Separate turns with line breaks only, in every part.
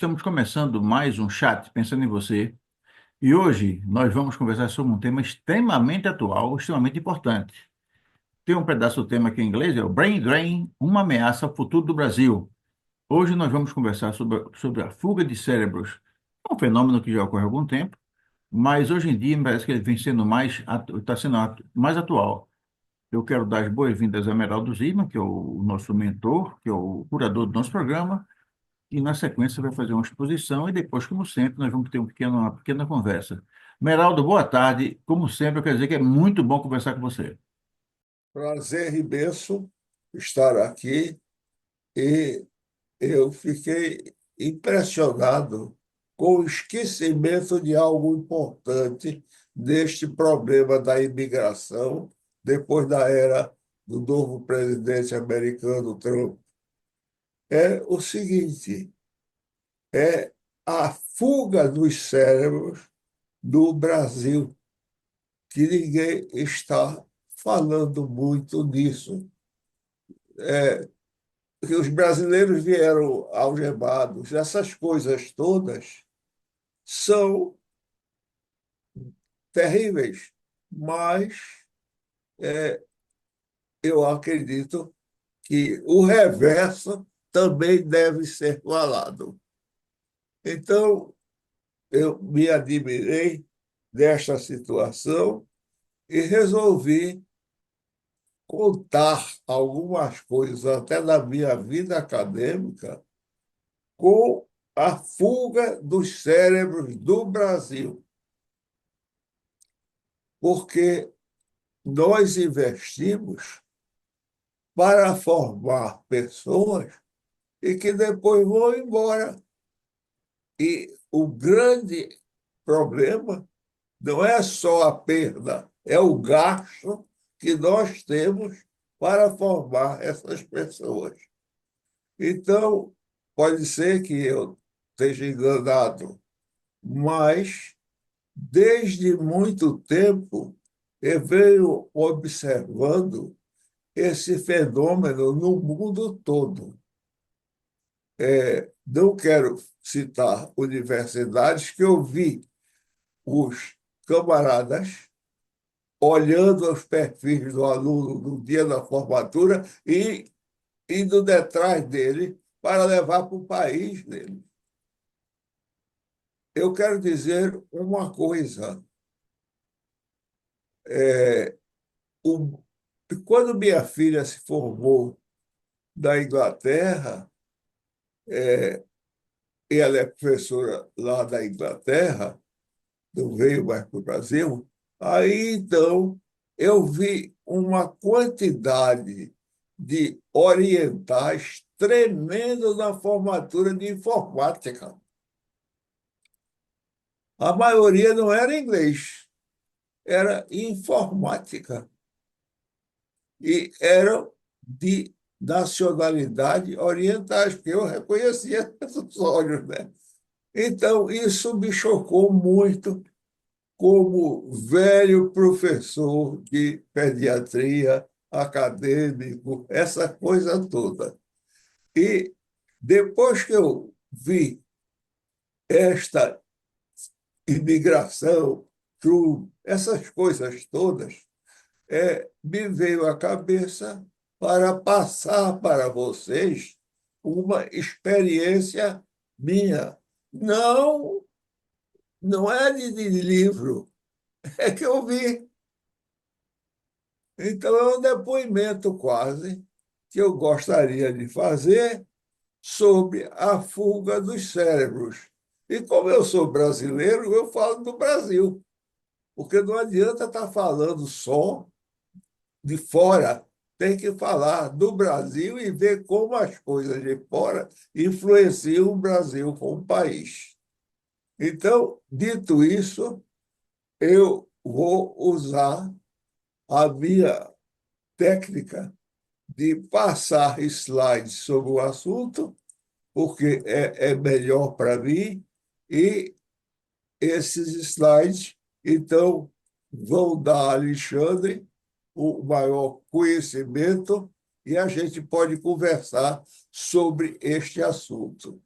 estamos começando mais um chat Pensando em Você. E hoje nós vamos conversar sobre um tema extremamente atual, extremamente importante. Tem um pedaço do tema aqui em inglês, é o Brain Drain, uma ameaça ao futuro do Brasil. Hoje nós vamos conversar sobre a fuga de cérebros. É um fenômeno que já ocorre há algum tempo, mas hoje em dia me parece que ele vem sendo está sendo mais atual. Eu quero dar as boas-vindas a Meraldo Zima, que é o nosso mentor, que é o curador do nosso programa. E, na sequência, vai fazer uma exposição e depois, como sempre, nós vamos ter uma pequena conversa. Meraldo, boa tarde. Como sempre, eu quero dizer que é muito bom conversar com você.
Prazer imenso estar aqui e eu fiquei impressionado com o esquecimento de algo importante deste problema da imigração depois da era do novo presidente americano Trump. É o seguinte, é a fuga dos cérebros do Brasil, que ninguém está falando muito nisso. É, que os brasileiros vieram algemados, essas coisas todas são terríveis, mas eu acredito que o reverso também deve ser falado. Então, eu me admirei desta situação e resolvi contar algumas coisas, até da minha vida acadêmica, com a fuga dos cérebros do Brasil, porque nós investimos para formar pessoas e que depois vão embora. E o grande problema não é só a perda, é o gasto que nós temos para formar essas pessoas. Então, pode ser que eu esteja enganado, mas desde muito tempo eu venho observando esse fenômeno no mundo todo. Não quero citar universidades que eu vi os camaradas olhando os perfis do aluno no dia da formatura e indo detrás dele para levar para o país dele. Eu quero dizer uma coisa. É, o, quando minha filha se formou da Inglaterra, e ela é professora lá da Inglaterra, não veio mais para o Brasil, aí então eu vi uma quantidade de orientais tremendo na formatura de informática. A maioria não era inglês, era informática. E eram de nacionalidade orientais, porque eu reconhecia os olhos, né? Então, isso me chocou muito como velho professor de pediatria, acadêmico, essa coisa toda. E depois que eu vi esta imigração, essas coisas todas, me veio à cabeça para passar para vocês uma experiência minha. Não, não é de livro, é que eu vi. Então, é um depoimento quase que eu gostaria de fazer sobre a fuga dos cérebros. E como eu sou brasileiro, eu falo do Brasil, porque não adianta estar falando só de fora, tem que falar do Brasil e ver como as coisas de fora influenciam o Brasil como país. Então, dito isso, eu vou usar a minha técnica de passar slides sobre o assunto, porque é melhor para mim, e esses slides, então, vão dar a Alexandre o maior conhecimento e a gente pode conversar sobre este assunto.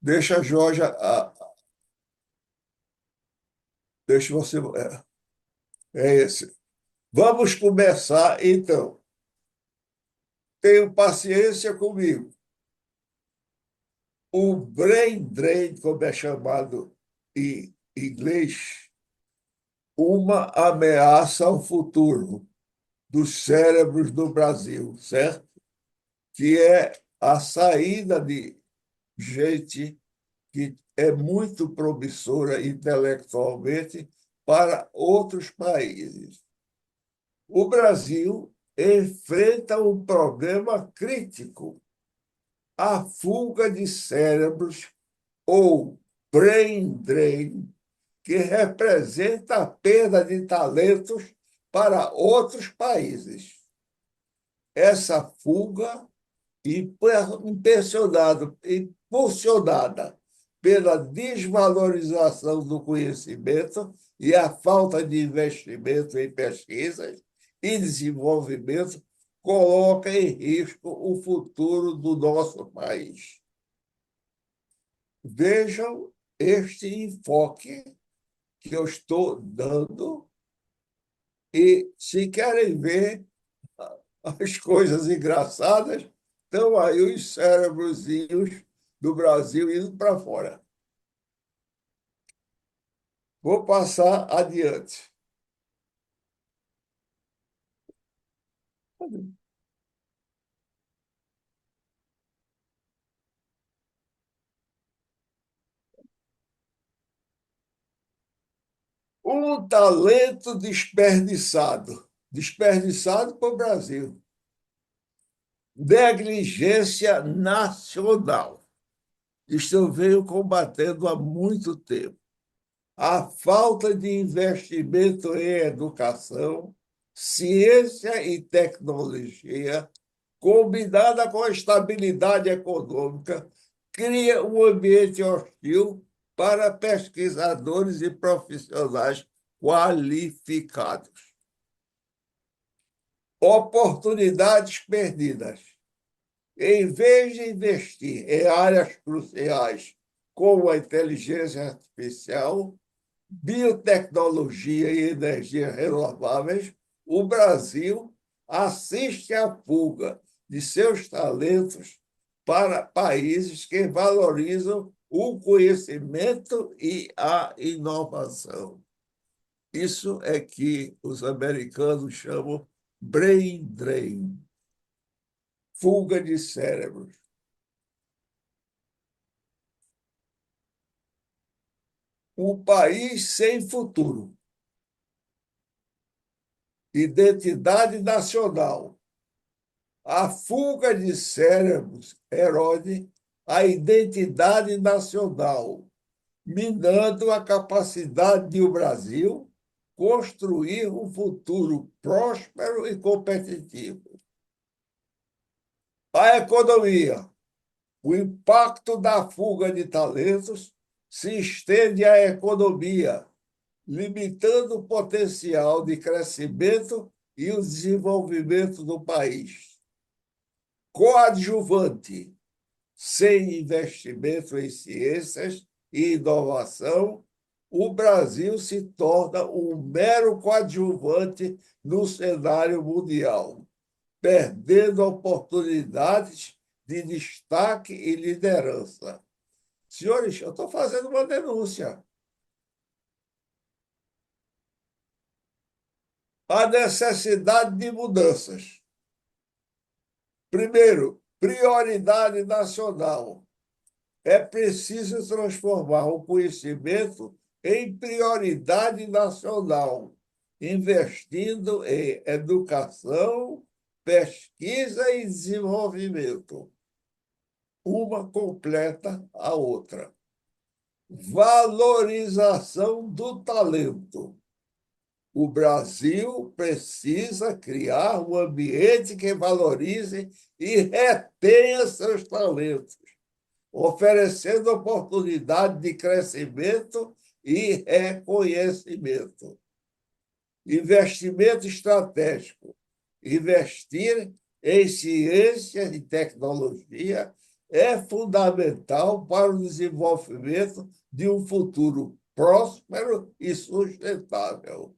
Deixa a Georgia, deixa você. É esse. Vamos começar, então. Tenham paciência comigo. O brain drain, como é chamado em inglês, uma ameaça ao futuro dos cérebros do Brasil, certo? Que é a saída de gente que é muito promissora intelectualmente para outros países. O Brasil enfrenta um problema crítico, a fuga de cérebros ou brain drain, que representa a perda de talentos para outros países. Essa fuga impulsionada pela desvalorização do conhecimento e a falta de investimento em pesquisas e desenvolvimento coloca em risco o futuro do nosso país. Vejam este enfoque que eu estou dando e, se querem ver as coisas engraçadas, estão aí os cérebrozinhos do Brasil indo para fora. Vou passar adiante. Um talento desperdiçado para o Brasil. Negligência nacional. Isto eu venho combatendo há muito tempo. A falta de investimento em educação, ciência e tecnologia, combinada com a estabilidade econômica, cria um ambiente hostil para pesquisadores e profissionais qualificados. Oportunidades perdidas. Em vez de investir em áreas cruciais como a inteligência artificial, biotecnologia e energias renováveis, o Brasil assiste à fuga de seus talentos para países que valorizam o conhecimento e a inovação. Isso é que os americanos chamam brain drain, fuga de cérebros. Um país sem futuro, identidade nacional. A fuga de cérebros erode a identidade nacional, minando a capacidade do Brasil construir um futuro próspero e competitivo. A economia. O impacto da fuga de talentos se estende à economia, limitando o potencial de crescimento e o desenvolvimento do país. Coadjuvante. Sem investimento em ciências e inovação, o Brasil se torna um mero coadjuvante no cenário mundial, perdendo oportunidades de destaque e liderança. Senhores, eu estou fazendo uma denúncia. A necessidade de mudanças. Primeiro, prioridade nacional. É preciso transformar o conhecimento em prioridade nacional, investindo em educação, pesquisa e desenvolvimento. Uma completa a outra. Valorização do talento. O Brasil precisa criar um ambiente que valorize e retenha seus talentos, oferecendo oportunidade de crescimento e reconhecimento. Investimento estratégico. Investir em ciência e tecnologia é fundamental para o desenvolvimento de um futuro próspero e sustentável.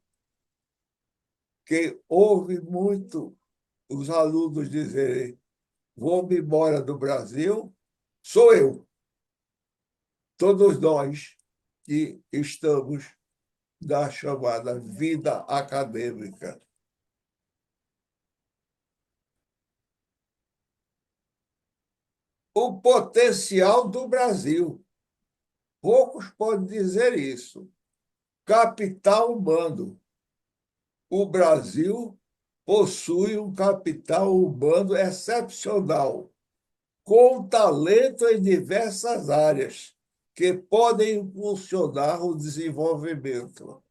Que ouve muito os alunos dizerem: vou-me embora do Brasil, sou eu, todos nós que estamos na chamada vida acadêmica. O potencial do Brasil. Poucos podem dizer isso. Capital humano. O Brasil possui um capital humano excepcional, com talento em diversas áreas, que podem impulsionar o desenvolvimento.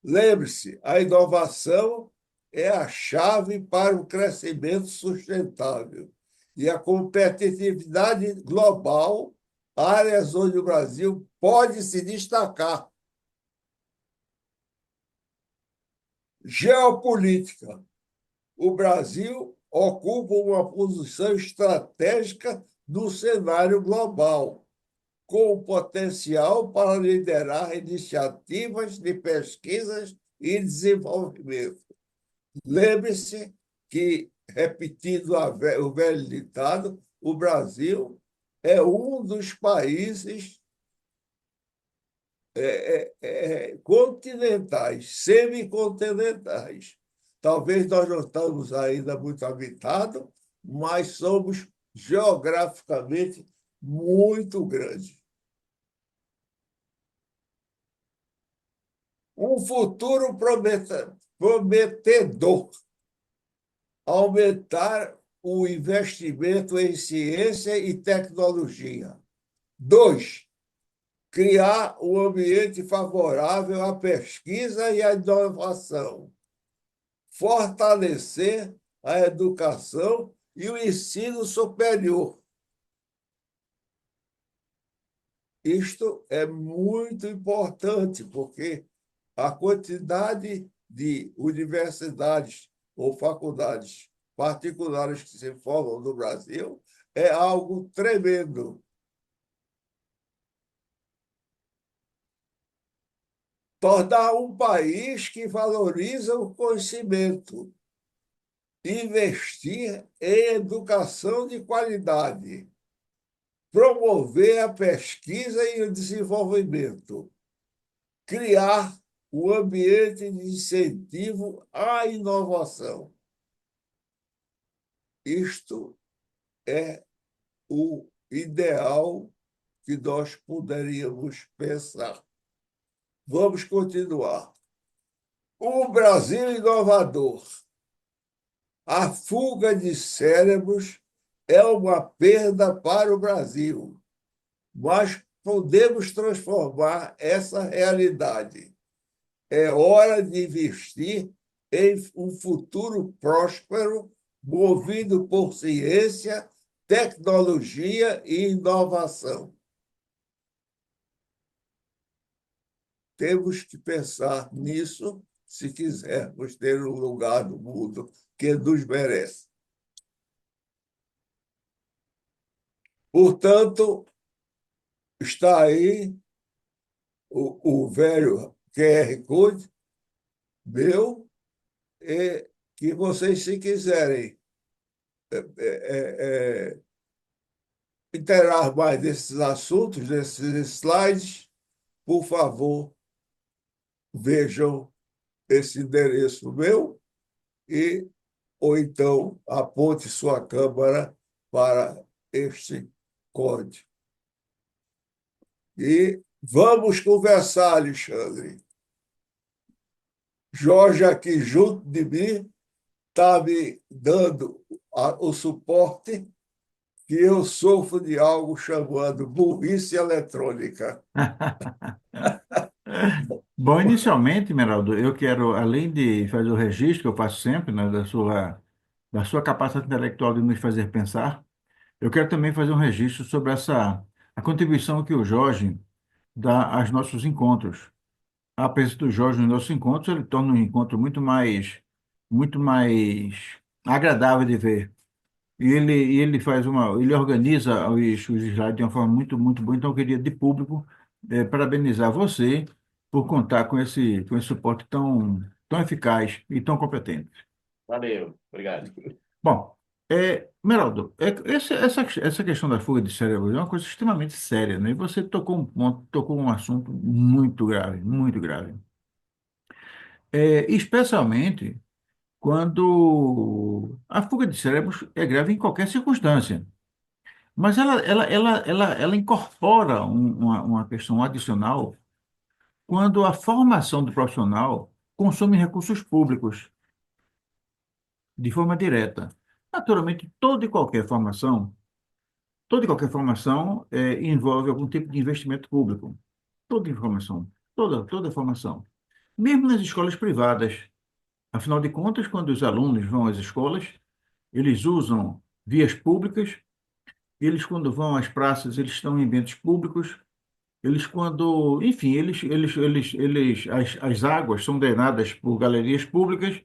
Lembre-se, a inovação é a chave para o crescimento sustentável e a competitividade global, áreas onde o Brasil pode se destacar. Geopolítica. O Brasil ocupa uma posição estratégica no cenário global, com potencial para liderar iniciativas de pesquisas e desenvolvimento. Lembre-se que, repetindo o velho ditado, o Brasil é um dos países continentais, semicontinentais. Talvez nós não estamos ainda muito habitados, mas somos geograficamente muito grandes. Um futuro prometedor, aumentar o investimento em ciência e tecnologia. Dois, criar um ambiente favorável à pesquisa e à inovação. Fortalecer a educação e o ensino superior. Isto é muito importante, porque a quantidade de universidades ou faculdades particulares que se formam no Brasil é algo tremendo. Tornar um país que valoriza o conhecimento, investir em educação de qualidade, promover a pesquisa e o desenvolvimento, criar o ambiente de incentivo à inovação. Isto é o ideal que nós poderíamos pensar. Vamos continuar. O Brasil inovador. A fuga de cérebros é uma perda para o Brasil, mas podemos transformar essa realidade. É hora de investir em um futuro próspero, movido por ciência, tecnologia e inovação. Temos que pensar nisso se quisermos ter um lugar no mundo que nos merece. Portanto, está aí o velho QR Code meu, e que vocês, se quiserem inteirar mais desses assuntos, desses slides, por favor, vejam esse endereço meu e ou então aponte sua câmera para este código. E vamos conversar, Alexandre. Jorge, aqui junto de mim, está me dando o suporte que eu sofro de algo chamado burrice eletrônica.
Bom, inicialmente, Meraldo, eu quero, além de fazer o registro, que eu faço sempre, né, da sua capacidade intelectual de nos fazer pensar, eu quero também fazer um registro sobre a contribuição que o Jorge dá aos nossos encontros. A presença do Jorge nos nossos encontros, ele torna um encontro muito mais agradável de ver. e ele faz ele organiza os slides de uma forma muito, muito boa. Então, eu queria, de público, parabenizar você por contar com esse suporte tão eficaz e tão competente.
Valeu, obrigado.
Bom, Meraldo, essa questão da fuga de cérebro é uma coisa extremamente séria, né? E você tocou um assunto muito grave, muito grave. Especialmente quando a fuga de cérebros é grave em qualquer circunstância. Mas ela incorpora uma questão adicional quando a formação do profissional consome recursos públicos de forma direta. Naturalmente, toda e qualquer formação envolve algum tipo de investimento público. Toda informação, toda formação. Mesmo nas escolas privadas. Afinal de contas, quando os alunos vão às escolas, eles usam vias públicas, eles, quando vão às praças, eles estão em eventos públicos. Eles, quando, enfim, as águas são drenadas por galerias públicas.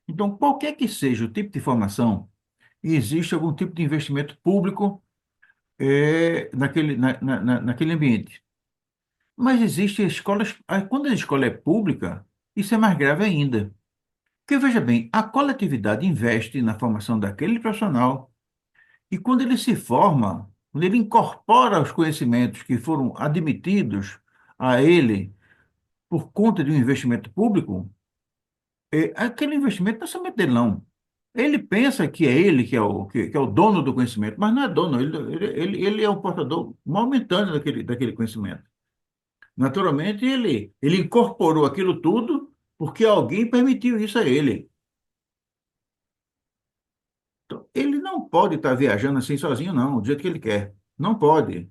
Então, qualquer que seja o tipo de formação, existe algum tipo de investimento público naquele ambiente. Mas existem escolas, quando a escola é pública, isso é mais grave ainda. Porque, veja bem, a coletividade investe na formação daquele profissional e quando ele se forma, quando ele incorpora os conhecimentos que foram admitidos a ele por conta de um investimento público, aquele investimento não é somente dele, não. Ele pensa que é ele que é o dono do conhecimento, mas não é dono, ele é o portador momentâneo daquele conhecimento. Naturalmente, ele incorporou aquilo tudo porque alguém permitiu isso a ele. Então, ele não pode estar viajando assim sozinho, não, do jeito que ele quer. Não pode.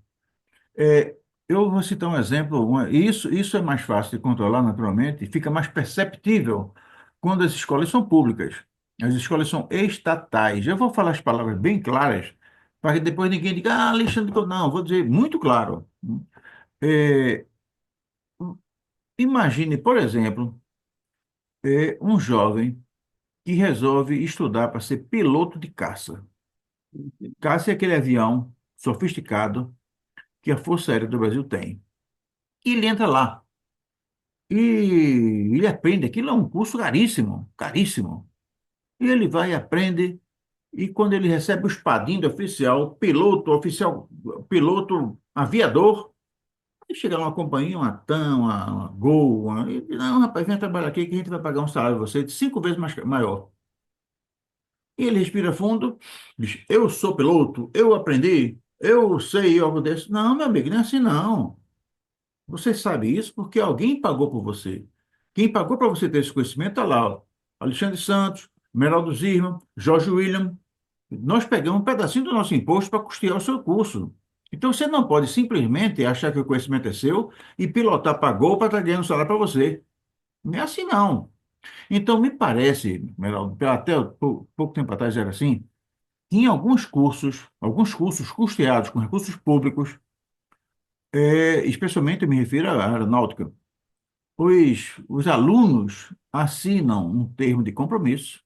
É, eu vou citar um exemplo, isso é mais fácil de controlar naturalmente, fica mais perceptível quando as escolas são públicas. As escolas são estatais. Eu vou falar as palavras bem claras, para que depois ninguém diga, Alexandre, não, vou dizer muito claro. É, imagine, por exemplo, um jovem que resolve estudar para ser piloto de caça. Caça é aquele avião sofisticado que a Força Aérea do Brasil tem. E ele entra lá. E ele aprende. Aquilo é um curso caríssimo, caríssimo. E ele vai e aprende. E quando ele recebe o espadinho de oficial, piloto aviador, ele chega numa companhia, uma TAM, uma Gol, e diz, não, rapaz, vem trabalhar aqui que a gente vai pagar um salário a você de 5 vezes maior. E ele respira fundo, diz, eu sou piloto, eu aprendi, eu sei algo desse. Não, meu amigo, não é assim não. Você sabe isso porque alguém pagou por você. Quem pagou para você ter esse conhecimento está lá, ó. Alexandre Santos, Meraldo Zirman, Jorge William. Nós pegamos um pedacinho do nosso imposto para custear o seu curso. Então você não pode simplesmente achar que o conhecimento é seu e pilotar pagou para estar ganhando salário para você. Não é assim, não. Então me parece, Meraldo, até pouco tempo atrás era assim, que em alguns cursos custeados com recursos públicos, especialmente eu me refiro à aeronáutica, os alunos assinam um termo de compromisso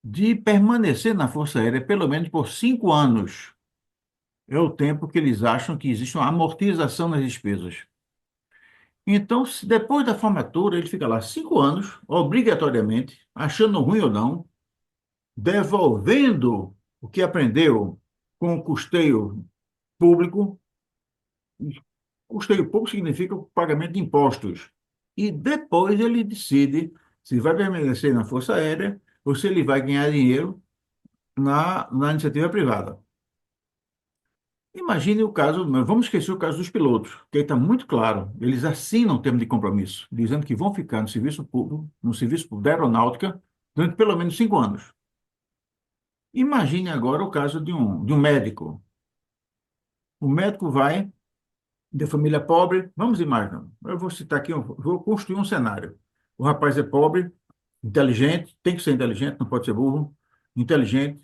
de permanecer na Força Aérea pelo menos por 5 anos. É o tempo que eles acham que existe uma amortização nas despesas. Então, se depois da formatura, ele fica lá 5 anos, obrigatoriamente, achando ruim ou não, devolvendo o que aprendeu com o custeio público. Custeio público significa o pagamento de impostos. E depois ele decide se vai permanecer na Força Aérea ou se ele vai ganhar dinheiro na iniciativa privada. Imagine o caso, vamos esquecer o caso dos pilotos, que aí está muito claro. Eles assinam um termo de compromisso, dizendo que vão ficar no serviço público da aeronáutica durante pelo menos 5 anos. Imagine agora o caso de um médico. O médico vai de família pobre, vamos imaginar. Eu vou citar aqui, eu vou construir um cenário. O rapaz é pobre, inteligente, tem que ser inteligente, não pode ser burro, inteligente.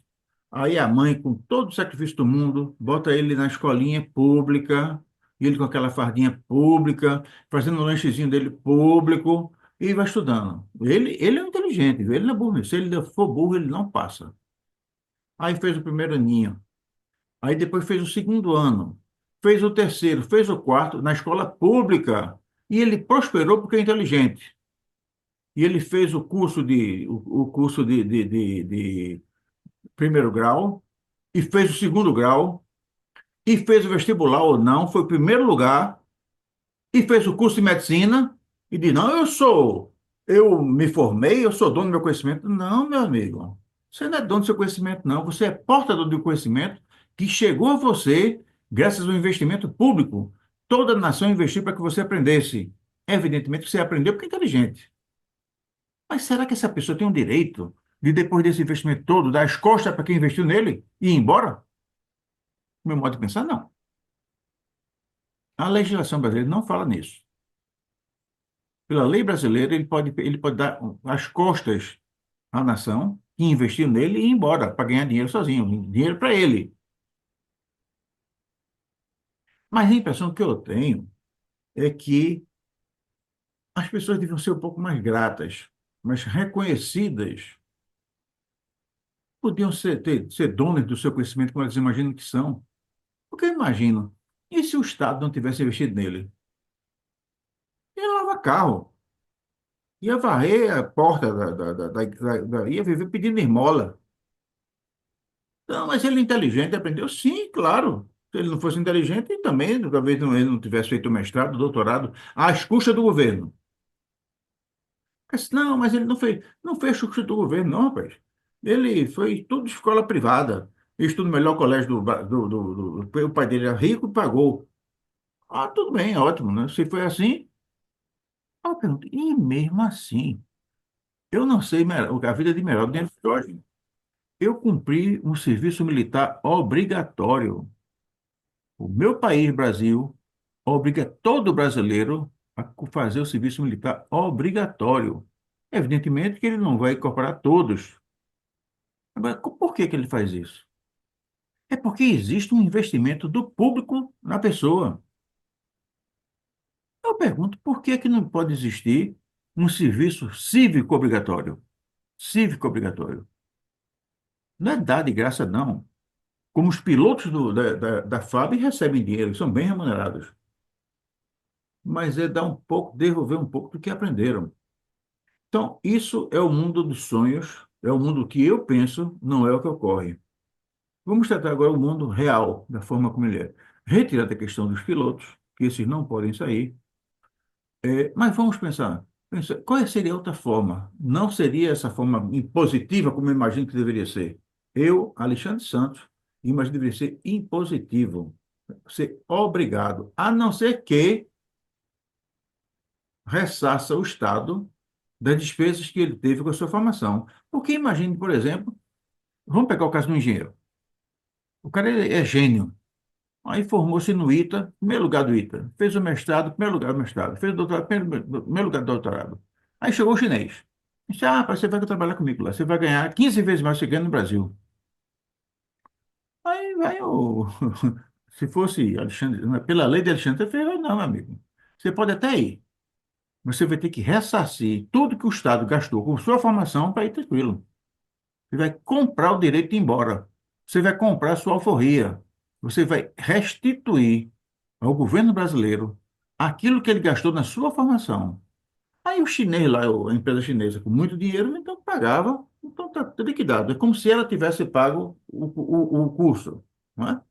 Aí a mãe, com todo o sacrifício do mundo, bota ele na escolinha pública, e ele com aquela fardinha pública, fazendo o lanchezinho dele público, e vai estudando. Ele é inteligente, ele não é burro. Se ele for burro, ele não passa. Aí fez o primeiro aninho. Aí depois fez o segundo ano. Fez o terceiro, fez o quarto na escola pública. E ele prosperou porque é inteligente. E ele fez o curso de primeiro grau, e fez o segundo grau, e fez o vestibular ou não, foi o primeiro lugar, e fez o curso de medicina, e diz, não, eu me formei, eu sou dono do meu conhecimento. Não, meu amigo, você não é dono do seu conhecimento, não. Você é portador do conhecimento que chegou a você graças ao investimento público. Toda a nação investiu para que você aprendesse. Evidentemente que você aprendeu porque é inteligente. Mas será que essa pessoa tem o direito de, depois desse investimento todo, dar as costas para quem investiu nele e ir embora? Meu modo de pensar, não. A legislação brasileira não fala nisso. Pela lei brasileira, ele pode dar as costas à nação que investiu nele e ir embora para ganhar dinheiro sozinho, dinheiro para ele. Mas a impressão que eu tenho é que as pessoas deviam ser um pouco mais gratas, mais reconhecidas, podiam ser donas do seu conhecimento como elas imaginam que são. Porque eu imagino, e se o Estado não tivesse investido nele? Ia lavar carro, ia varrer a porta ia viver pedindo esmola. Não, mas ele é inteligente, aprendeu? Sim, claro. Se ele não fosse inteligente, também, talvez ele não tivesse feito mestrado, doutorado, às custas do governo. Não, mas ele não fez às custas do governo, não, rapaz. Ele foi tudo de escola privada. Estudou no melhor colégio o pai dele era rico e pagou. Ah, tudo bem, ótimo, né? Se foi assim, eu pergunto, e mesmo assim, eu não sei a vida de melhor dentro de hoje. Eu cumpri um serviço militar obrigatório. O meu país, Brasil, obriga todo brasileiro a fazer o serviço militar obrigatório. Evidentemente que ele não vai incorporar todos. Agora, por que que ele faz isso? É porque existe um investimento do público na pessoa. Eu pergunto, por que que não pode existir um serviço cívico obrigatório? Cívico obrigatório. Não é dar de graça, não. Como os pilotos da FAB recebem dinheiro, são bem remunerados. Mas é dar um pouco, devolver um pouco do que aprenderam. Então, isso é o mundo dos sonhos, é o mundo que eu penso, não é o que ocorre. Vamos tratar agora o mundo real, da forma como ele é. Retirar a questão dos pilotos, que esses não podem sair. Mas vamos pensar, qual seria a outra forma? Não seria essa forma impositiva, como eu imagino que deveria ser. Eu, Alexandre Santos, imagino que deveria ser impositivo, ser obrigado, a não ser que ressarça o Estado das despesas que ele teve com a sua formação. Porque imagine, por exemplo, vamos pegar o caso do engenheiro. O cara é gênio. Aí formou-se no ITA, primeiro lugar do ITA. Fez o mestrado, primeiro lugar do mestrado. Fez o doutorado, primeiro lugar do doutorado. Aí chegou o chinês. Disse, rapaz, você vai trabalhar comigo lá. Você vai ganhar 15 vezes mais que você ganha no Brasil. Aí vai o... Se fosse Alexandre, pela lei de Alexandre Ferreira, não, meu amigo. Você pode até ir. Você vai ter que ressarcir tudo que o Estado gastou com sua formação para ir tranquilo. Você vai comprar o direito de ir embora. Você vai comprar a sua alforria. Você vai restituir ao governo brasileiro aquilo que ele gastou na sua formação. Aí o chinês lá, a empresa chinesa com muito dinheiro, então pagava, então está liquidado. É como se ela tivesse pago o curso, não é?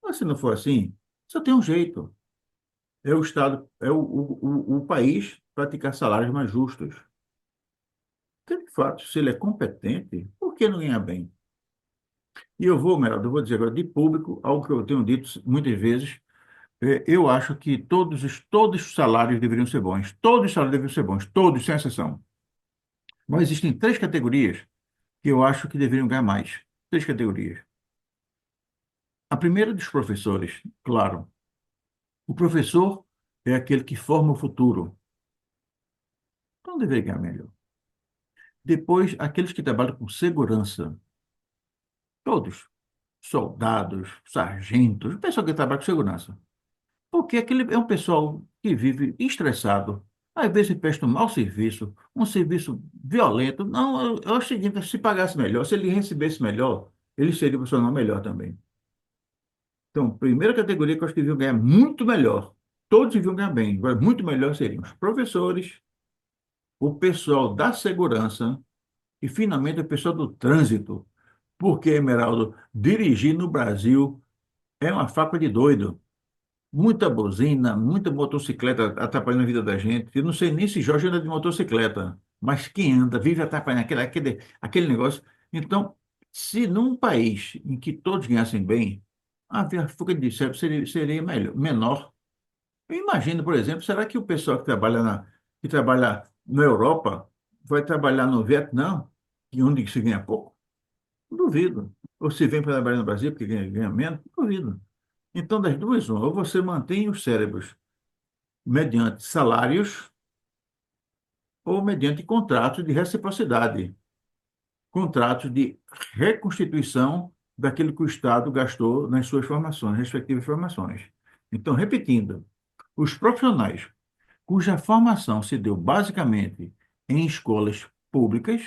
Mas se não for assim, só tem um jeito. É o Estado, é o país praticar salários mais justos. Porque, de fato, se ele é competente, por que não ganhar bem? E Meraldo, eu vou dizer agora de público, algo que eu tenho dito muitas vezes, eu acho que todos os salários deveriam ser bons. Todos os salários deveriam ser bons, todos, sem exceção. Mas existem três categorias que eu acho que deveriam ganhar mais. Três categorias. A primeira dos professores, claro. O professor é aquele que forma o futuro. Então deveria ganhar melhor. Depois, aqueles que trabalham com segurança. Todos. Soldados, sargentos, o pessoal que trabalha com segurança. Porque aquele é um pessoal que vive estressado, Às vezes presta um mau serviço, um serviço violento. Não, eu acho o seguinte, se pagasse melhor, se ele recebesse melhor, ele seria um profissional melhor também. Então, primeira categoria que eu acho que deviam ganhar muito melhor. Todos deviam ganhar bem. Agora, muito melhor seriam os professores, o pessoal da segurança e, finalmente, o pessoal do trânsito. Porque, Emeraldo, dirigir no Brasil é uma faca de doido. Muita buzina, muita motocicleta atrapalhando a vida da gente. Eu não sei nem se Jorge anda de motocicleta, mas quem anda vive atrapalhando aquele negócio. Então, se num país em que todos ganhassem bem, a fuga de cérebro seria melhor, menor. Eu imagino, por exemplo, será que o pessoal que trabalha na Europa vai trabalhar no Vietnã, onde se ganha pouco? Duvido. Ou se vem para trabalhar no Brasil porque ganha menos? Duvido. Então, das duas, uma, ou você mantém os cérebros mediante salários ou mediante contratos de reciprocidade, contratos de reconstituição daquilo que o Estado gastou nas suas formações, respectivas formações. Então, repetindo, os profissionais cuja formação se deu basicamente em escolas públicas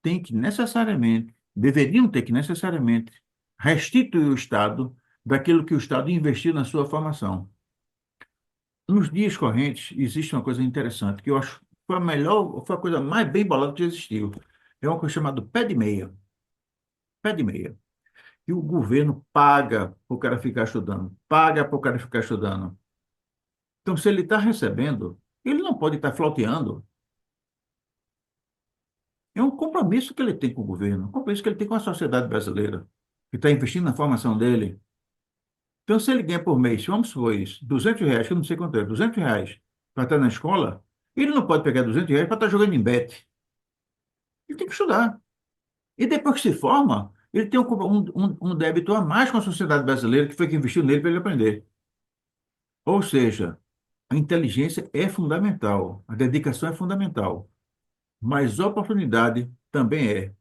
têm que necessariamente, deveriam ter que necessariamente restituir o Estado daquilo que o Estado investiu na sua formação. Nos dias correntes, existe uma coisa interessante que eu acho que foi a melhor, foi a coisa mais bem bolada que já existiu. É uma coisa chamada pé de meia. Pé de meia. E o governo paga para o cara ficar estudando. Paga para o cara ficar estudando. Então, se ele está recebendo, ele não pode estar flauteando. É um compromisso que ele tem com o governo, um compromisso que ele tem com a sociedade brasileira, que está investindo na formação dele. Então, se ele ganha por mês, vamos supor isso, R$ 200, que eu não sei quanto é, R$ 200 para estar na escola, ele não pode pegar R$ 200 para estar jogando em bet. Ele tem que estudar. E depois que se forma, ele tem um débito a mais com a sociedade brasileira, que foi que investiu nele para ele aprender. Ou seja, a inteligência é fundamental, a dedicação é fundamental, mas oportunidade também é.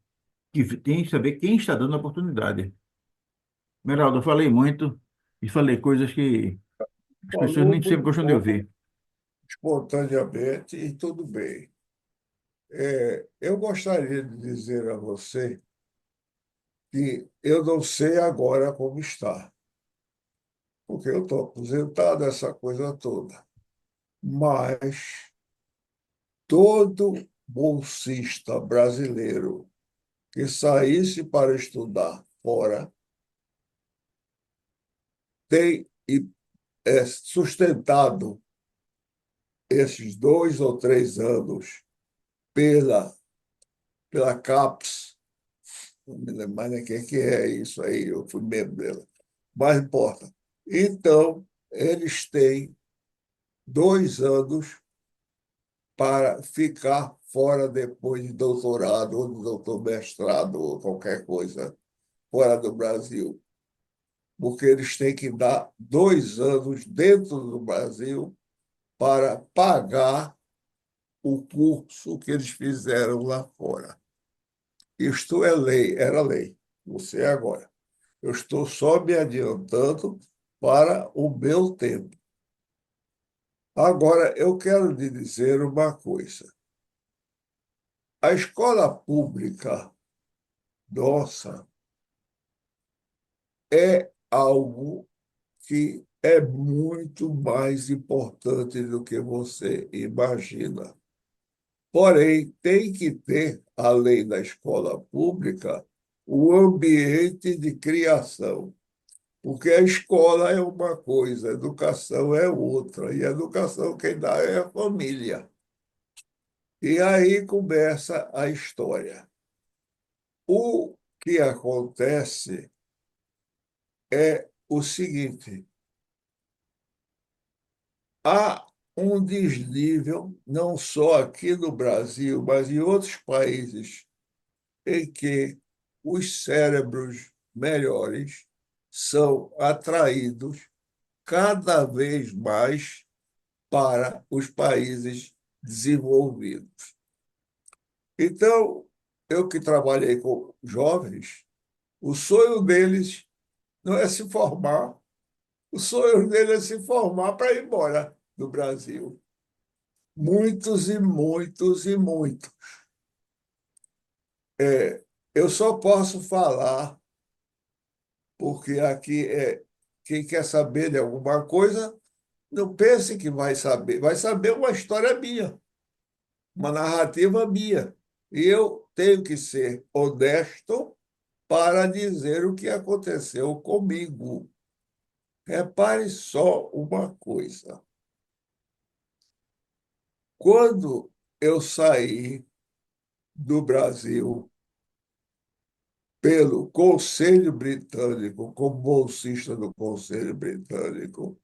Que tem que saber quem está dando a oportunidade. Meraldo, eu falei muito e falei coisas que as pessoas
Falou
nem sempre
muito
gostam de
bom,
ouvir.
espontaneamente, e tudo bem. Eu gostaria de dizer a você que eu não sei agora como está, porque eu estou aposentado, essa coisa toda. Mas todo bolsista brasileiro que saísse para estudar fora tem sustentado esses 2 ou 3 anos pela, pela CAPES, não me lembro mais nem quem que é isso aí, eu fui membro dela, mas importa. Então, eles têm 2 anos para ficar fora depois de doutorado, ou de doutor mestrado, ou qualquer coisa, fora do Brasil, porque eles têm que dar 2 anos dentro do Brasil para pagar o curso que eles fizeram lá fora. Isto é lei, era lei, não sei agora. Eu estou só me adiantando para o meu tempo. Agora, eu quero lhe dizer uma coisa. A escola pública nossa é algo que é muito mais importante do que você imagina. Porém, tem que ter, além da escola pública, o ambiente de criação, porque a escola é uma coisa, a educação é outra, e a educação quem dá é a família. E aí começa a história. O que acontece é o seguinte: há um desnível, não só aqui no Brasil, mas em outros países, em que os cérebros melhores são atraídos cada vez mais para os países desenvolvidos. Então, eu que trabalhei com jovens, o sonho deles não é se formar, o sonho deles é se formar para ir embora do Brasil. muitos e muitos e muitos. Eu só posso falar, porque aqui quem quer saber de alguma coisa, não pense que vai saber uma história minha, uma narrativa minha. E eu tenho que ser honesto para dizer o que aconteceu comigo. Repare só uma coisa. Quando eu saí do Brasil pelo Conselho Britânico, como bolsista do Conselho Britânico,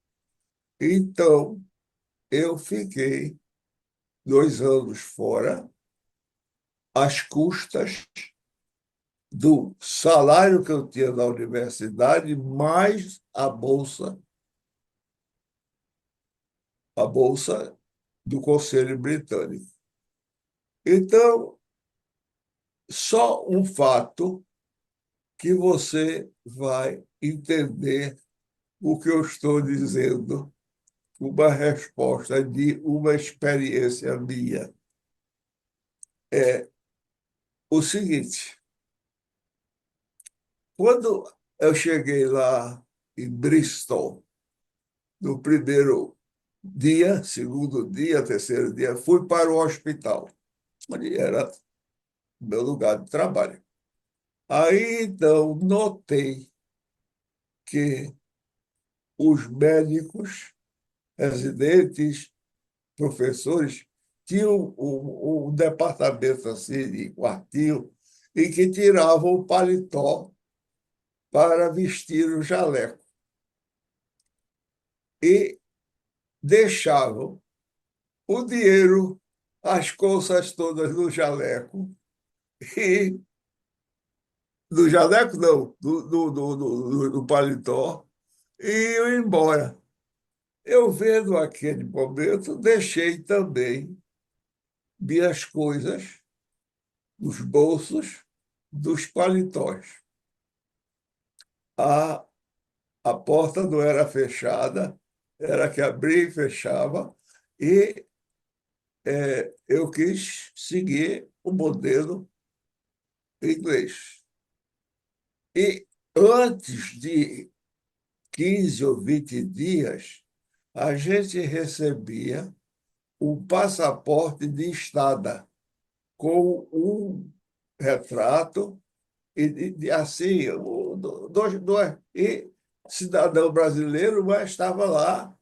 então eu fiquei 2 anos fora, às custas do salário que eu tinha na universidade, mais a bolsa do Conselho Britânico. Então, só um fato que você vai entender o que eu estou dizendo, uma resposta de uma experiência minha. É o seguinte: quando eu cheguei lá em Bristol, no primeiro dia, segundo dia, terceiro dia, fui para o hospital, onde era o meu lugar de trabalho. Aí, então, notei que os médicos, residentes, professores, tinham um departamento assim, de quartinho, em que tiravam o paletó para vestir o jaleco e deixavam o dinheiro, as coisas todas no jaleco, e do jaleco não, do paletó, e iam embora. Eu vendo aquele momento, deixei também minhas coisas nos bolsos dos paletós. A, a porta não era fechada, era que abria e fechava, e eu quis seguir o modelo inglês. E antes de 15 ou 20 dias, a gente recebia um passaporte de estada com um retrato e assim, e cidadão brasileiro, mas estava lá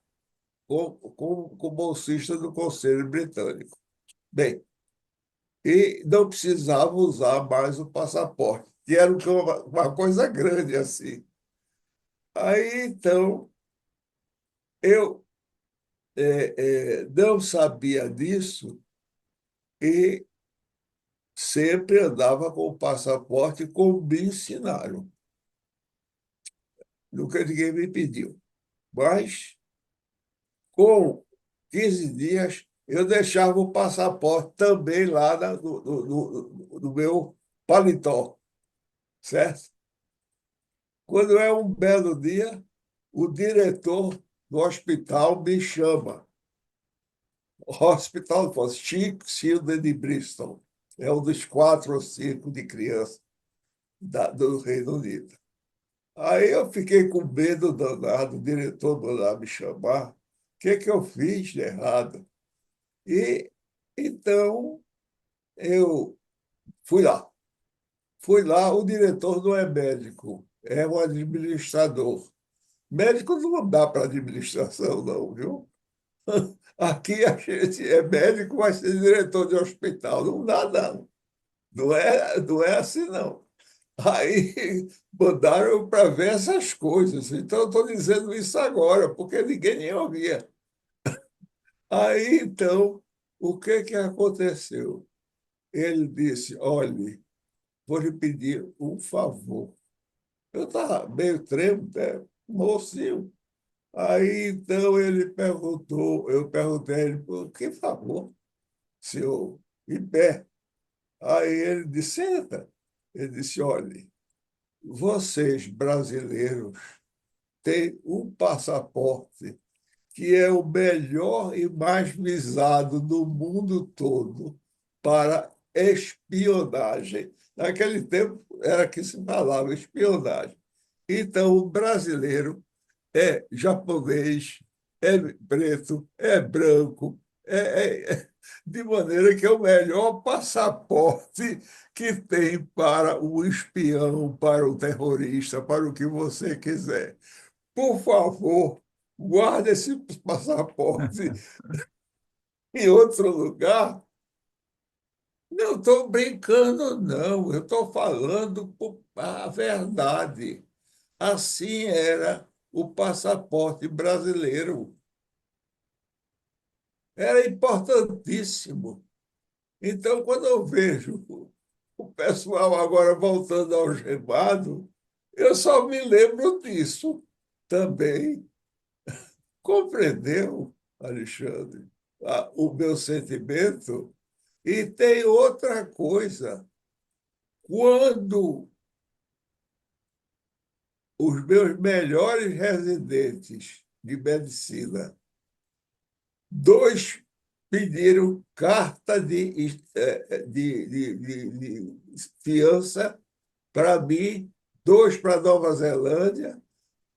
com bolsista do Conselho Britânico. Bem, e não precisava usar mais o passaporte, que era uma coisa grande assim. Aí, então, eu não sabia disso e sempre andava com o passaporte como me ensinaram. Nunca ninguém me pediu. Mas, com 15 dias, eu deixava o passaporte também lá no meu paletó, certo? Quando é um belo dia, o diretor do hospital me chama. Hospital of Chick-Children de Bristol. É um dos 4 ou 5 de criança do Reino Unido. Aí eu fiquei com medo danado, o diretor mandar me chamar. O que eu fiz de errado? E então eu fui lá. Fui lá, o diretor não é médico, é um administrador. Médico não dá para administração, não, viu? Aqui a gente é médico, vai ser diretor de hospital. Não dá, não. Não é assim, não. Aí mandaram para ver essas coisas. Então, eu estou dizendo isso agora, porque ninguém nem ouvia. Aí, então, o que aconteceu? Ele disse: olhe, vou lhe pedir um favor. Eu estava meio trêmulo, né? Mocinho. Aí, então, ele perguntou, eu perguntei a ele: por que favor, senhor? Em pé. Aí ele disse: senta. Ele disse: olhe, vocês brasileiros têm um passaporte que é o melhor e mais visado no mundo todo para espionagem. Naquele tempo era que se falava espionagem. Então, o brasileiro é japonês, é preto, é branco, de maneira que é o melhor passaporte que tem para o espião, para o terrorista, para o que você quiser. Por favor, guarde esse passaporte em outro lugar. Não estou brincando, não. Eu estou falando a verdade. Assim era o passaporte brasileiro. Era importantíssimo. Então, quando eu vejo o pessoal agora voltando ao gemado, eu só me lembro disso também. Compreendeu, Alexandre, o meu sentimento? E tem outra coisa. Quando os meus melhores residentes de medicina, dois pediram carta de fiança para mim, dois para Nova Zelândia,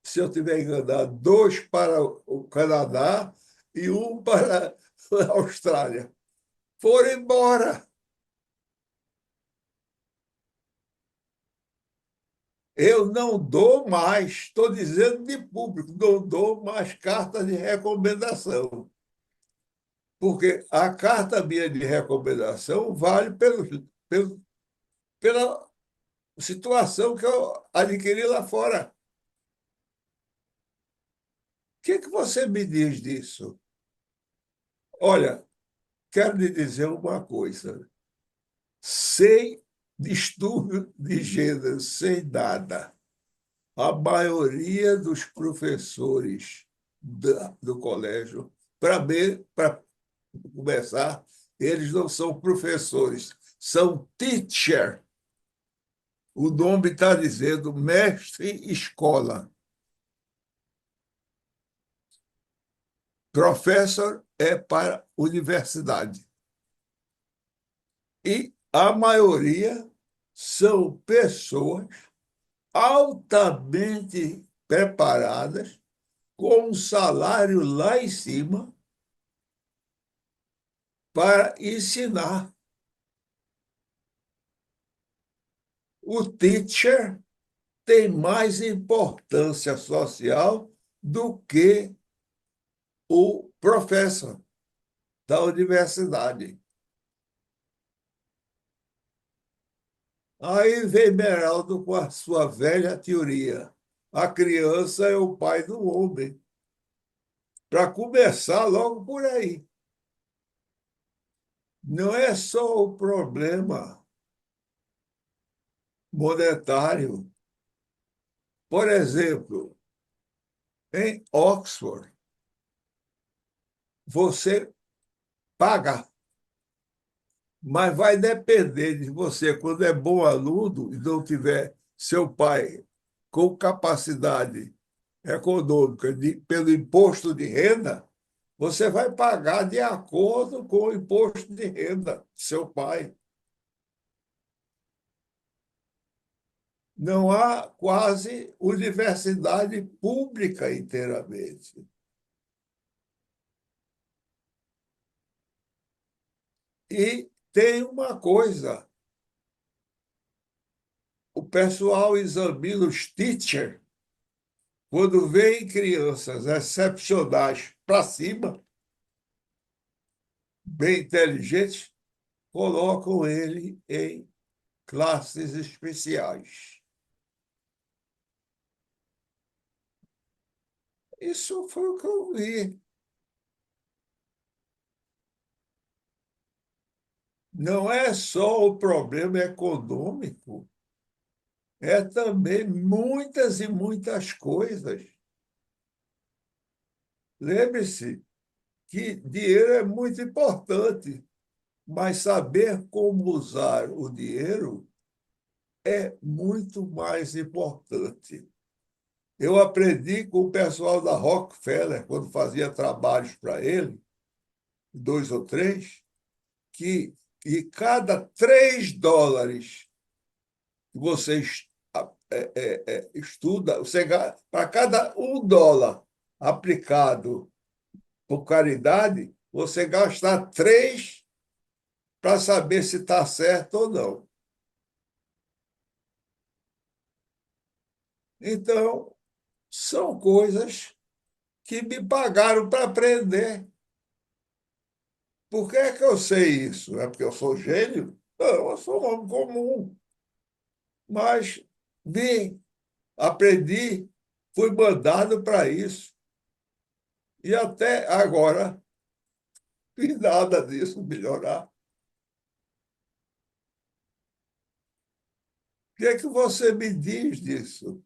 se eu estiver enganado, dois para o Canadá e um para a Austrália. Foram embora. Eu não dou mais, estou dizendo de público, não dou mais carta de recomendação, porque a carta minha de recomendação vale pela situação que eu adquiri lá fora. O que que você me diz disso? Olha, quero lhe dizer uma coisa. Sem distúrbio de gênero, sem nada. A maioria dos professores do colégio, para começar, eles não são professores, são teacher. O nome está dizendo mestre escola. Professor é para universidade. E a maioria são pessoas altamente preparadas, com um salário lá em cima, para ensinar. O teacher tem mais importância social do que o professor da universidade. Aí vem Beraldo com a sua velha teoria. A criança é o pai do homem. Para começar logo por aí. Não é só o problema monetário. Por exemplo, em Oxford, você paga, mas vai depender de você, quando é bom aluno e não tiver seu pai com capacidade econômica pelo imposto de renda, você vai pagar de acordo com o imposto de renda do seu pai. Não há quase universidade pública inteiramente. E tem uma coisa: o pessoal examina os teachers, quando vem crianças excepcionais para cima, bem inteligentes, colocam ele em classes especiais. Isso foi o que eu vi. Não é só o problema econômico, é também muitas e muitas coisas. Lembre-se que dinheiro é muito importante, mas saber como usar o dinheiro é muito mais importante. Eu aprendi com o pessoal da Rockefeller, quando fazia trabalhos para ele, dois ou três, que e cada US$ 3 que você estuda, para cada US$ 1 aplicado por caridade, você gasta 3 para saber se está certo ou não. Então, são coisas que me pagaram para aprender. Por que é que eu sei isso? É porque eu sou gênio? Não, eu sou um homem comum. Mas vi, aprendi, fui mandado para isso. E até agora, e nada disso melhorar. O que é que você me diz disso?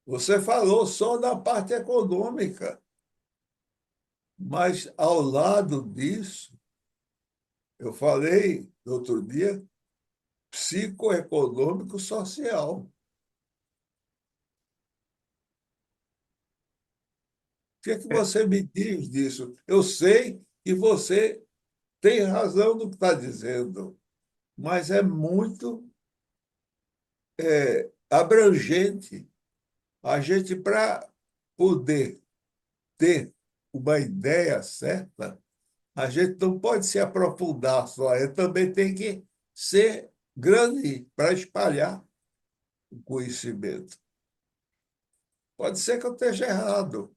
Você falou só da parte econômica, mas ao lado disso, eu falei no outro dia, psicoeconômico social. O que é que
É,
você me diz disso? Eu sei que você tem razão no que está dizendo, mas é muito abrangente. A gente, para poder ter uma ideia certa, a gente não pode se aprofundar só, também tem que ser grande para espalhar o conhecimento. Pode ser que eu esteja errado,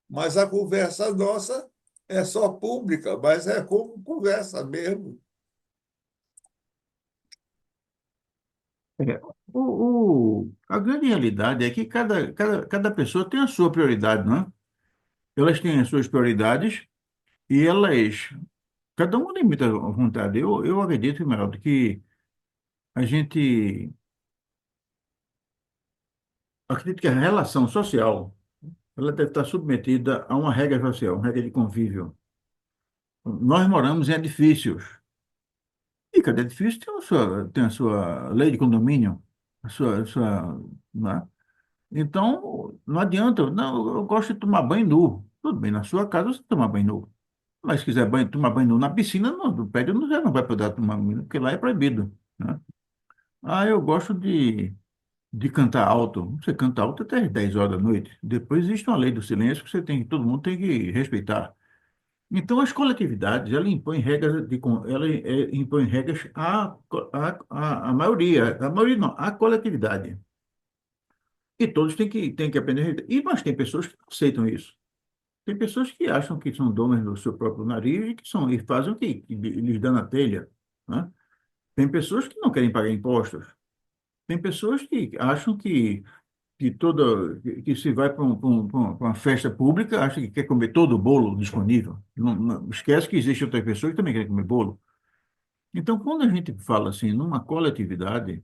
mas a conversa nossa é só pública, mas é como conversa mesmo.
é, a grande realidade é que cada pessoa tem a sua prioridade, não é? Elas têm as suas prioridades e cada um limita a vontade. Eu acredito, Meraldo, que a gente, acredito que a relação social, ela deve estar submetida a uma regra social, uma regra de convívio. Nós moramos em edifícios e cada edifício tem a sua lei de condomínio, não é? Então, não adianta, não, eu gosto de tomar banho nu. Tudo bem, na sua casa você toma banho nu. Mas se quiser tomar banho nu na piscina, no prédio não vai poder tomar banho nu, porque lá é proibido, né? Ah, eu gosto de cantar alto. Você canta alto até as 10 horas da noite. Depois existe uma lei do silêncio que todo mundo tem que respeitar. Então, as coletividades, ela impõe regras impõe regras à maioria. A maioria não, à coletividade. E todos têm que aprender. Mas tem pessoas que não aceitam isso. Tem pessoas que acham que são donas do seu próprio nariz e fazem o que lhes dá na telha, né? Tem pessoas que não querem pagar impostos. Tem pessoas que acham que se vai para uma festa pública, acha que quer comer todo o bolo disponível. Esquece que existem outras pessoas que também querem comer bolo. Então, quando a gente fala assim, numa coletividade,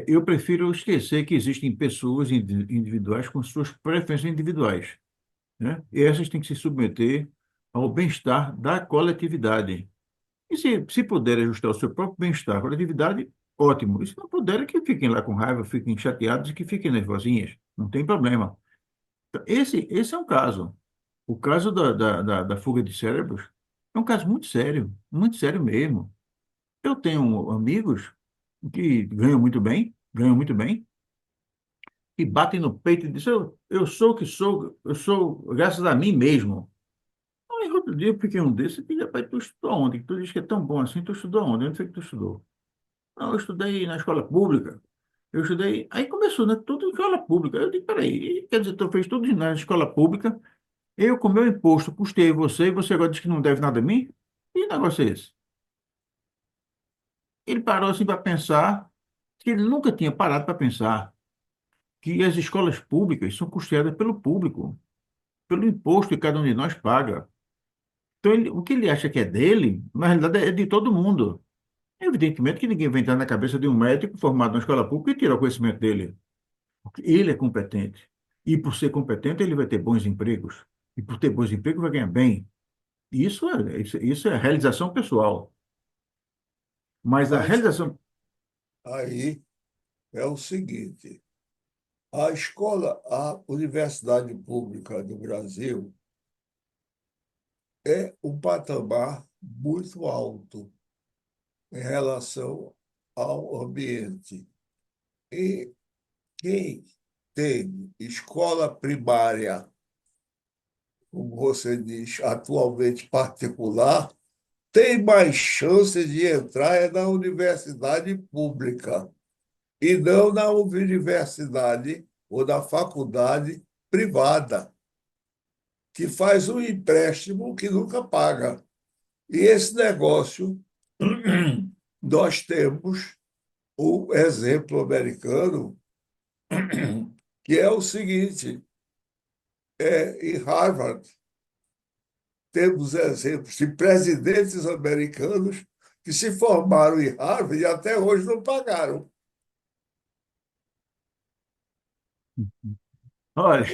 eu prefiro esquecer que existem pessoas individuais com suas preferências individuais, né? E essas têm que se submeter ao bem-estar da coletividade. E se puder ajustar o seu próprio bem-estar à coletividade, ótimo. E se não puder, que fiquem lá com raiva, fiquem chateados e que fiquem nervosinhas. Não tem problema. Então, esse é um caso. O caso da fuga de cérebros é um caso muito sério mesmo. Eu tenho amigos que ganham muito bem, e batem no peito e dizem, eu sou o que sou, eu sou graças a mim mesmo. Aí outro dia eu fiquei um desses e disse, rapaz, tu estudou onde? Tu diz que é tão bom assim, tu estudou onde? Onde foi que tu estudou? Não, eu estudei na escola pública. Eu estudei. Aí começou, né? Tudo em escola pública. Eu disse, peraí, quer dizer, tu fez tudo na escola pública, eu com meu imposto custei você, e você agora diz que não deve nada a mim? Que negócio é esse? Ele parou assim para pensar, que ele nunca tinha parado para pensar que as escolas públicas são custeadas pelo público, pelo imposto que cada um de nós paga. Então, o que ele acha que é dele, na realidade é de todo mundo. Evidentemente que ninguém vai entrar na cabeça de um médico formado na escola pública e tirar o conhecimento dele. Porque ele é competente. E por ser competente, ele vai ter bons empregos. E por ter bons empregos, vai ganhar bem. Isso é realização pessoal. Mas a
Mas
realização.
aí é o seguinte: a universidade pública do Brasil é um patamar muito alto em relação ao ambiente. E quem tem escola primária, como você diz, atualmente particular, tem mais chances de entrar na universidade pública e não na universidade ou na faculdade privada, que faz um empréstimo que nunca paga. E esse negócio, nós temos o exemplo americano, que é o seguinte: em Harvard, temos exemplos de presidentes americanos que se formaram em Harvard e até hoje não pagaram.
Olha,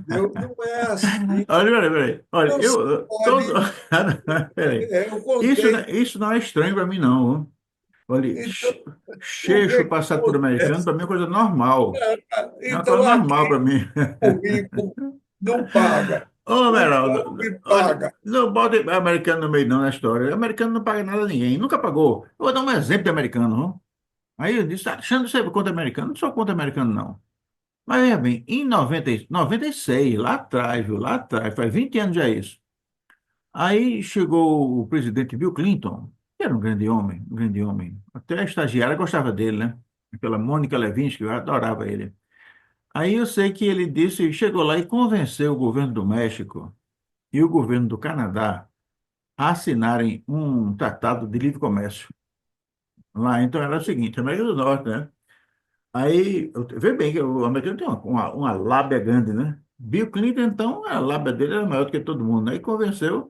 Não é assim.
olha, peraí, peraí. Olha,
Não se
todo.
pode.
Peraí.
Eu contei.
Isso não é estranho para mim, não. Viu? Olha,
Então, o
Cheixo
que
passado por americano,
acontece?
para mim é coisa normal. É uma coisa
Então,
normal
aqui
para mim.
o rico não paga,
Ô,
o
Meraldo,
pobre
olha,
paga.
não bota americano no meio não na história. O americano não paga nada a ninguém, nunca pagou. Eu vou dar um exemplo de americano, viu? Aí eu disse, tá achando que você é contra americano? Não sou contra americano, não. Mas veja bem, em 96, lá atrás, viu? Lá atrás, faz 20 anos já isso. Aí chegou o presidente Bill Clinton, que era um grande homem, um grande homem. Até a estagiária gostava dele, né? Aquela Mônica Lewinsky, eu adorava ele. Aí eu sei que ele disse, chegou lá e convenceu o governo do México e o governo do Canadá a assinarem um tratado de livre comércio. Lá, então era o seguinte, América do Norte, né? Aí, vê bem que o americano tem uma lábia grande, né? Bill Clinton, então, a lábia dele era maior do que todo mundo, né? E convenceu.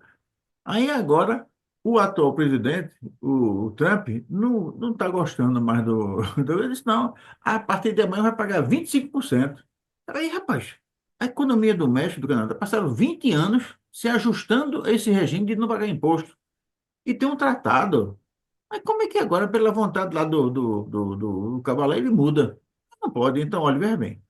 Aí agora, o atual presidente, o Trump, não está gostando mais do. Ele disse, não, a partir de amanhã vai pagar 25%. Aí, rapaz, a economia do México e do Canadá passaram 20 anos se ajustando a esse regime de não pagar imposto. E tem um tratado. Mas como é que agora, pela vontade lá do cavaleiro, ele muda? Não pode. Então, olha, veja bem.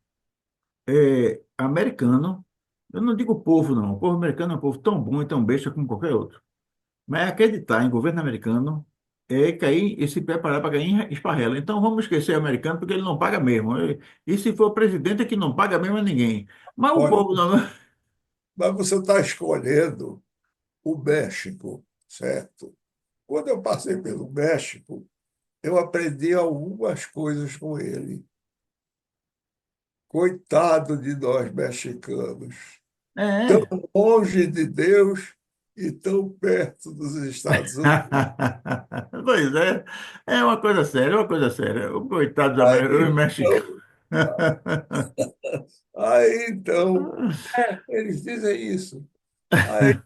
Americano, eu não digo povo, não. O povo americano é um povo tão bom e tão besta como qualquer outro. Mas acreditar em governo americano é cair e se preparar para ganhar em esparrela. Então vamos esquecer o americano porque ele não paga mesmo. E se for o presidente é que não paga mesmo a ninguém. Mas o
Olha,
povo não.
mas você está escolhendo o México, certo? Quando eu passei pelo México, eu aprendi algumas coisas com ele. Coitado de nós mexicanos, tão
É.
longe de Deus e tão perto dos Estados Unidos.
Pois é, é uma coisa séria, é uma coisa séria. O coitado dos
Aí,
os mexicanos.
então, então, eles dizem isso. Aí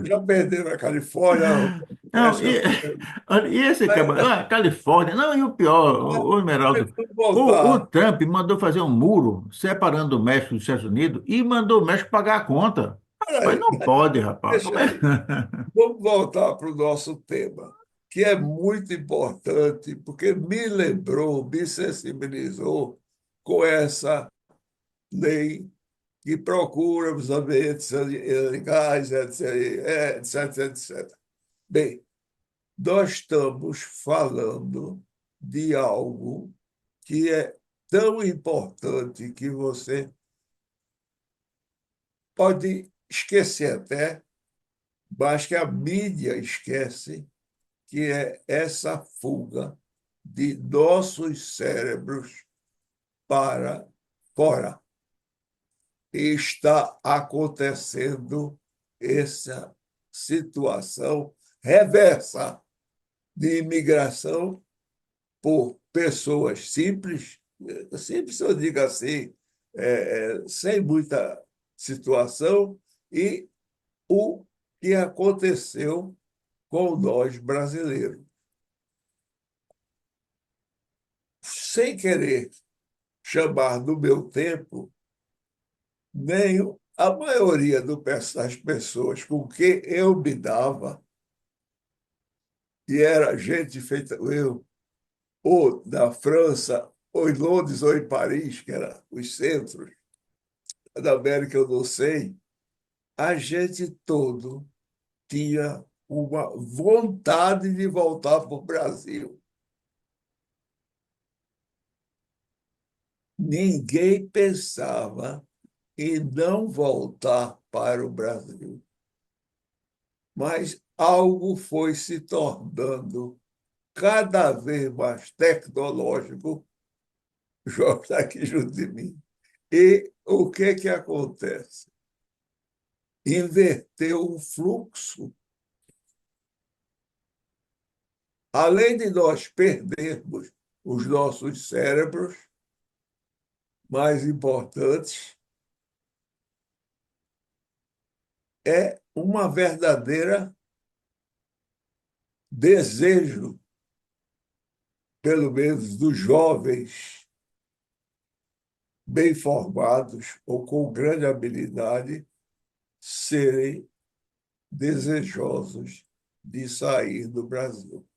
já perderam a Califórnia, o
Não,
resto
e,
eu
olha, e esse cara, Califórnia, não, e o pior, o
Mas
Emeraldo,
vamos
o
voltar.
Trump mandou fazer um muro separando o México dos Estados Unidos e mandou o México pagar a conta. Mas
Peraí,
não pode, rapaz. Como
deixa
é?
aí. Vamos voltar para o nosso tema, que é muito importante, porque me lembrou, me sensibilizou com essa lei que procura os ambientes legais, etc, etc, etc. Bem, nós estamos falando de algo que é tão importante que você pode esquecer até, mas que a mídia esquece, que é essa fuga de nossos cérebros para fora. E está acontecendo essa situação reversa de imigração por pessoas simples, simples eu digo assim, sem muita situação, e o que aconteceu com nós brasileiros. Sem querer chamar do meu tempo, nem a maioria das pessoas com quem eu me dava, e era gente feita eu, ou da França, ou em Londres ou em Paris, que eram os centros da América, eu não sei, a gente todo tinha uma vontade de voltar para o Brasil. Ninguém pensava em não voltar para o Brasil. Mas algo foi se tornando cada vez mais tecnológico. O Jorge está aqui junto de mim. E o que que acontece? Inverteu o fluxo. Além de nós perdermos os nossos cérebros mais importantes, é uma verdadeira desejo, pelo menos dos jovens bem formados ou com grande habilidade, serem desejosos de sair do Brasil.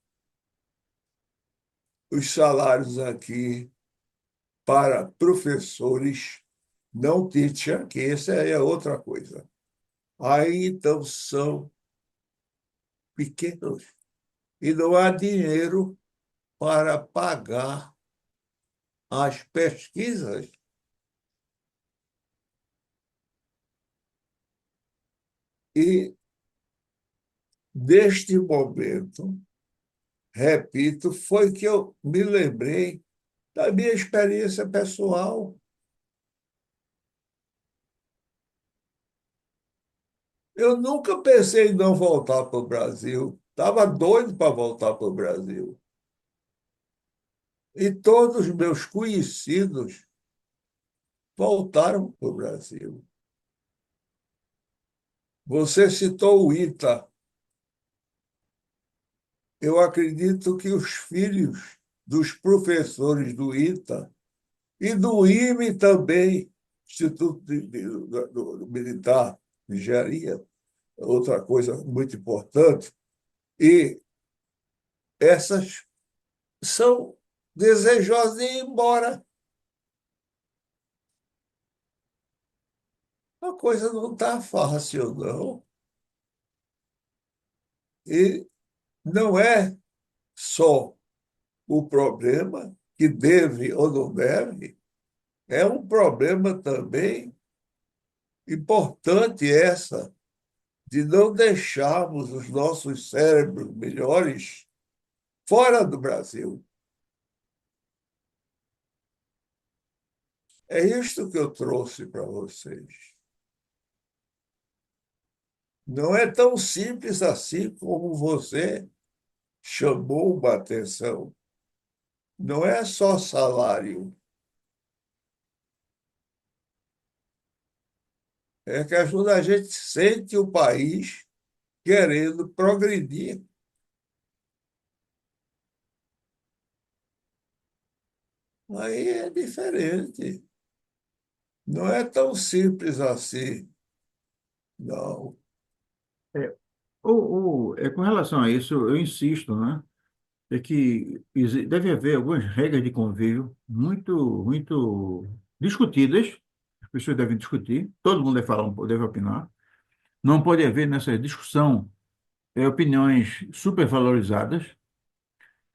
Os salários aqui para professores, não teacher, que essa é outra coisa. Aí então são pequenos e não há dinheiro para pagar as pesquisas. E neste momento, repito, foi que eu me lembrei da minha experiência pessoal. Eu nunca pensei em não voltar para o Brasil. Estava doido para voltar para o Brasil. E todos os meus conhecidos voltaram para o Brasil. Você citou o ITA. Eu acredito que os filhos dos professores do ITA e do IME também, Instituto do Militar de Engenharia, outra coisa muito importante, e essas são desejosas de ir embora. A coisa não está fácil, não. E não é só o problema que deve ou não deve, é um problema também importante essa de não deixarmos os nossos cérebros melhores fora do Brasil. É isto que eu trouxe para vocês. Não é tão simples assim como você chamou uma atenção. Não é só salário. É que ajuda a gente sente o país querendo progredir. Aí é diferente. Não é tão simples assim, não.
É, com relação a isso, eu insisto, né? É que deve haver algumas regras de convívio muito discutidas, as pessoas devem discutir, todo mundo deve falar, deve opinar. Não pode haver nessa discussão opiniões supervalorizadas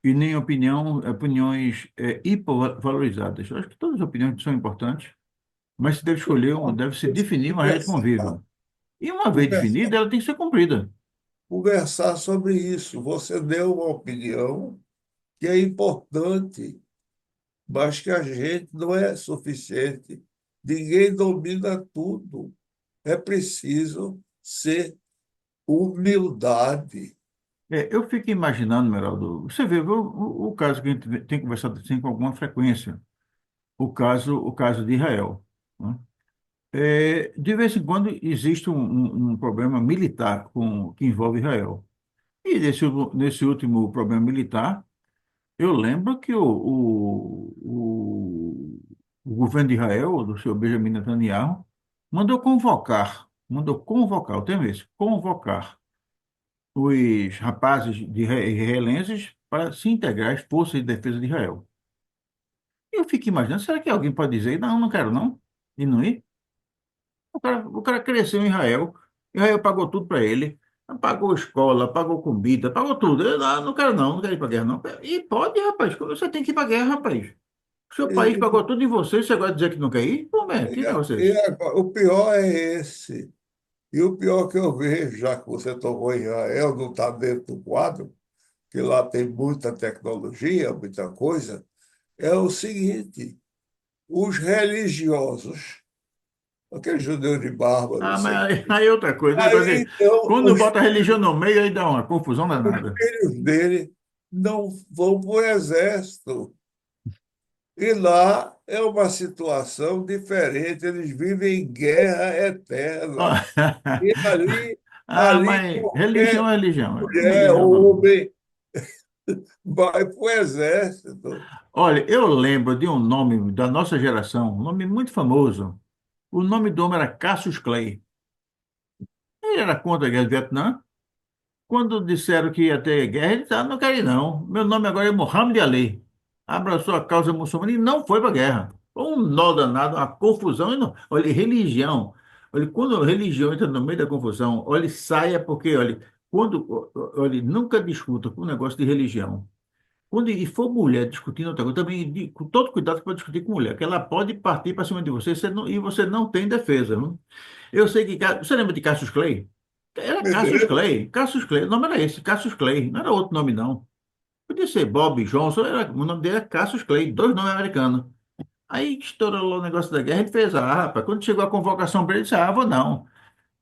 e nem opiniões hipervalorizadas. Eu acho que todas as opiniões são importantes, mas se deve escolher, deve se definir uma regra de
Conversar,
convívio. E uma vez
conversar,
definida, ela tem que ser cumprida.
conversar sobre isso. Você deu uma opinião que é importante, mas que a gente não é suficiente. Ninguém domina tudo. É preciso ser humildade.
Eu fico imaginando, Meraldo, você vê o caso que a gente tem conversado assim com alguma frequência, o caso de Israel, né? De vez em quando existe um problema militar que envolve Israel. E nesse último problema militar, eu lembro que o governo de Israel, do senhor Benjamin Netanyahu, mandou convocar, o termo é esse, convocar os rapazes israelenses para se integrar às forças de defesa de Israel. Eu fico imaginando, será que alguém pode dizer, não, não quero não, e não ir? O cara cresceu em Israel, Israel pagou tudo para ele, pagou escola, pagou comida, pagou tudo. Eu não quero não, não quero ir para guerra não. E pode, rapaz, você tem que ir para guerra, rapaz. Seu país
E,
pagou tudo em você, você agora dizer que não quer ir? Como é? Que negócio é
e
esse?
o pior é esse. E o pior que eu vejo, já que você tocou em Israel, não está dentro do quadro, que lá tem muita tecnologia, muita coisa, é o seguinte: os religiosos, aquele judeu de barba, não
Ah,
sei o
mas
quê,
aí é outra coisa. O negócio
aí
é,
então
quando bota a religião no meio, aí dá uma confusão
os
danada.
filhos dele não vão para o exército. E lá é uma situação diferente, eles vivem em guerra eterna. E
Ah,
ali
mas religião
qualquer
é religião.
mulher,
Religião não.
homem, vai para o exército.
Olha, eu lembro de um nome da nossa geração, um nome muito famoso. O nome do homem era Cassius Clay. Ele era contra a guerra do Vietnã. Quando disseram que ia ter guerra, ele disse, não quero ir não. Meu nome agora é Muhammad Ali. Abraçou a causa muçulmana e não foi para a guerra. Foi um nó danado, uma confusão. Olha, religião. Olha, quando a religião entra no meio da confusão, olha, saia, porque, olha, olha, nunca discuta com o negócio de religião. Quando e for mulher discutindo outra coisa, também com todo cuidado para discutir com mulher, que ela pode partir para cima de você, e você não tem defesa. Viu? Eu sei que. Você lembra de Cassius Clay? Era
Me
Cassius
lembro.
Clay. Cassius Clay. O nome era esse, Cassius Clay. Não era outro nome, não. Podia ser Bob Johnson. O nome dele é Cassius Clay. Dois nomes americanos. Aí estourou lá o negócio da guerra. Ele fez, rapaz. Quando chegou a convocação para ele, ele disse, vou não.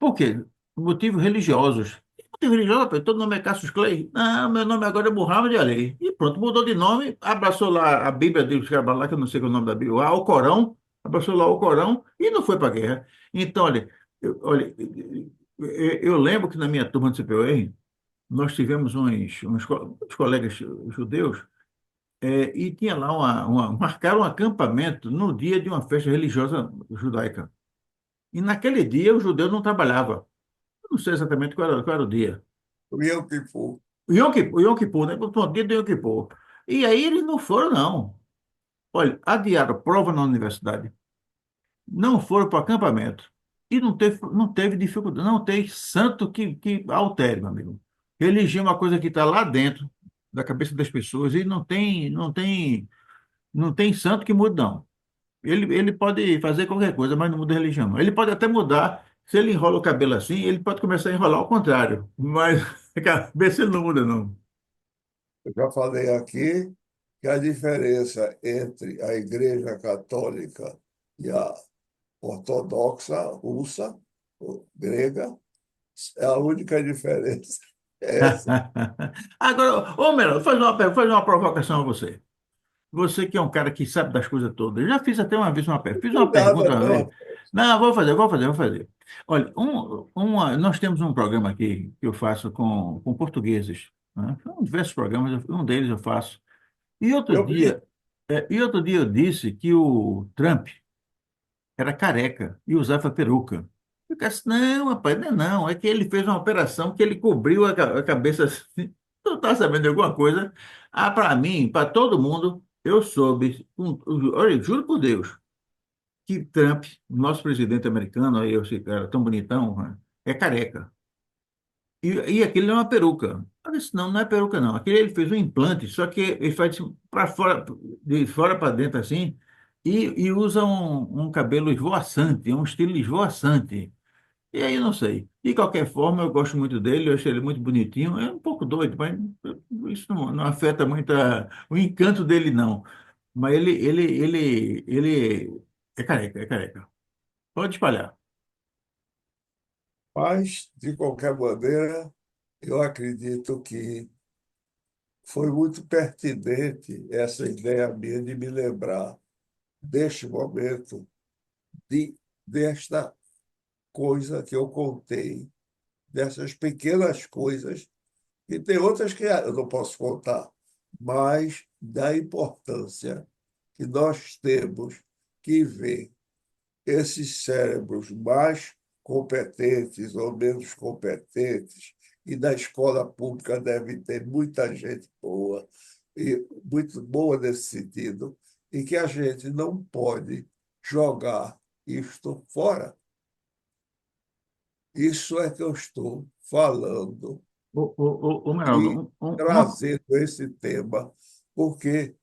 Por quê? Motivos religiosos. Motivo religioso, rapaz, todo nome é Cassius Clay. Não, meu nome agora é Muhammad Ali. E pronto, mudou de nome, abraçou lá a Bíblia dos caras lá, que eu não sei qual é o nome da Bíblia, o Corão, abraçou lá o Corão e não foi para a guerra. Então, eu lembro que na minha turma de CPUR, nós tivemos uns colegas judeus, e tinha lá marcaram um acampamento no dia de uma festa religiosa judaica. E naquele dia o judeu não trabalhava. Não sei exatamente qual era o dia.
O Yom Kippur.
O Yom Kippur, né? O dia do Yom Kippur. E aí eles não foram, não. Olha, adiaram prova na universidade. Não foram para o acampamento. E não teve dificuldade. Não tem santo que altere, meu amigo. Religião é uma coisa que está lá dentro da cabeça das pessoas e não tem santo que mude, não. Ele pode fazer qualquer coisa, mas não muda a religião, não. Ele pode até mudar. Se ele enrola o cabelo assim, ele pode começar a enrolar ao contrário. Mas a cabeça ele não muda, não.
Eu já falei aqui que a diferença entre a Igreja Católica e a ortodoxa russa, ou grega, é a única diferença. É essa.
Agora, ô Melhor, faz uma provocação a você. Você que é um cara que sabe das coisas todas. Eu já fiz até uma vez fiz uma
Nada,
pergunta uma vez.
não.
Não, vou fazer. Olha, nós temos um programa aqui que eu faço com portugueses, né? São diversos programas, um deles eu faço. E outro
Eu vi.
dia, eu disse que o Trump era careca e usava peruca. Eu disse, não, rapaz, não é não. É que ele fez uma operação que ele cobriu a cabeça assim. Tu tá sabendo de alguma coisa? Para mim, para todo mundo, eu soube, olha, eu juro por Deus, que Trump, nosso presidente americano, aí esse cara tão bonitão, né, é careca. E aquele é uma peruca. Eu disse, não, não é peruca, não. Aquele ele fez um implante, só que ele faz para fora, de fora para dentro assim, e usa um cabelo esvoaçante, um estilo esvoaçante. E aí eu não sei. De qualquer forma, eu gosto muito dele, eu acho ele muito bonitinho. É um pouco doido, mas isso não afeta muito o encanto dele, não. Mas ele é careca, é careca. Pode espalhar.
Mas, de qualquer maneira, eu acredito que foi muito pertinente essa ideia minha de me lembrar deste momento, desta coisa que eu contei, dessas pequenas coisas, e tem outras que eu não posso contar, mas da importância que nós temos que ver esses cérebros mais competentes ou menos competentes, e na escola pública deve ter muita gente boa, e muito boa nesse sentido, e que a gente não pode jogar isto fora. Isso é que eu estou falando
Meraldo,
e trazendo esse tema, porque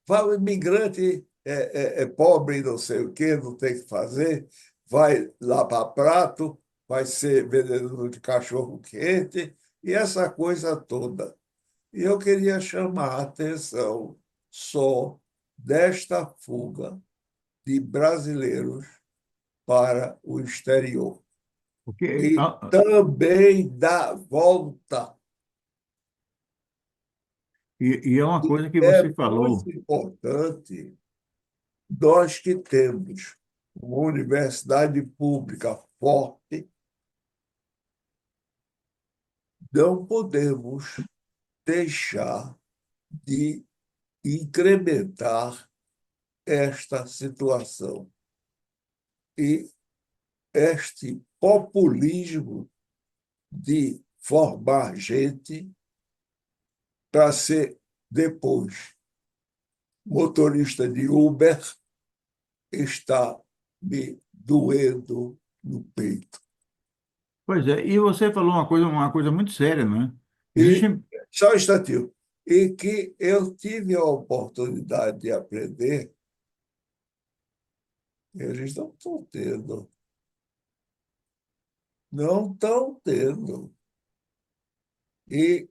vai o imigrante é pobre, não sei o quê, não tem o que fazer, vai lavar prato, vai ser vendedor de cachorro quente e essa coisa toda. E eu queria chamar a atenção só desta fuga de brasileiros para o exterior.
porque,
E também da volta.
e é uma
E
coisa que
é
você
muito
falou.
importante nós que temos uma universidade pública forte, não podemos deixar de incrementar esta situação. E este populismo de formar gente para ser depois motorista de Uber está me doendo no peito.
Pois é, e você falou uma coisa muito séria, não é?
E
Existem,
só um instantinho. E que eu tive a oportunidade de aprender, eles não estão tendo. Não estão tendo. E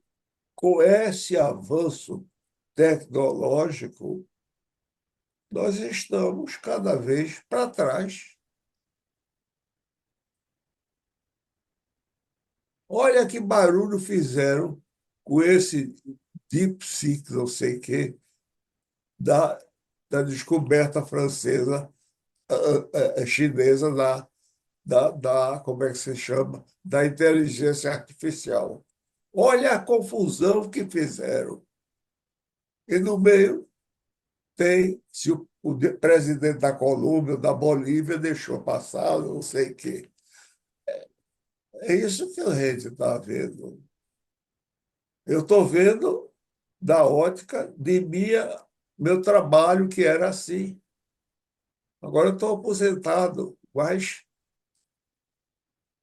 com esse avanço tecnológico, nós estamos cada vez para trás. Olha que barulho fizeram com esse DeepSeek, não sei o quê, da, da descoberta francesa, chinesa, como é que se chama? Da inteligência artificial. Olha a confusão que fizeram. E no meio tem, se o presidente da Colômbia, da Bolívia, deixou passar, não sei o quê. É isso que a gente está vendo. Eu estou vendo da ótica de meu trabalho, que era assim. Agora eu estou aposentado, mas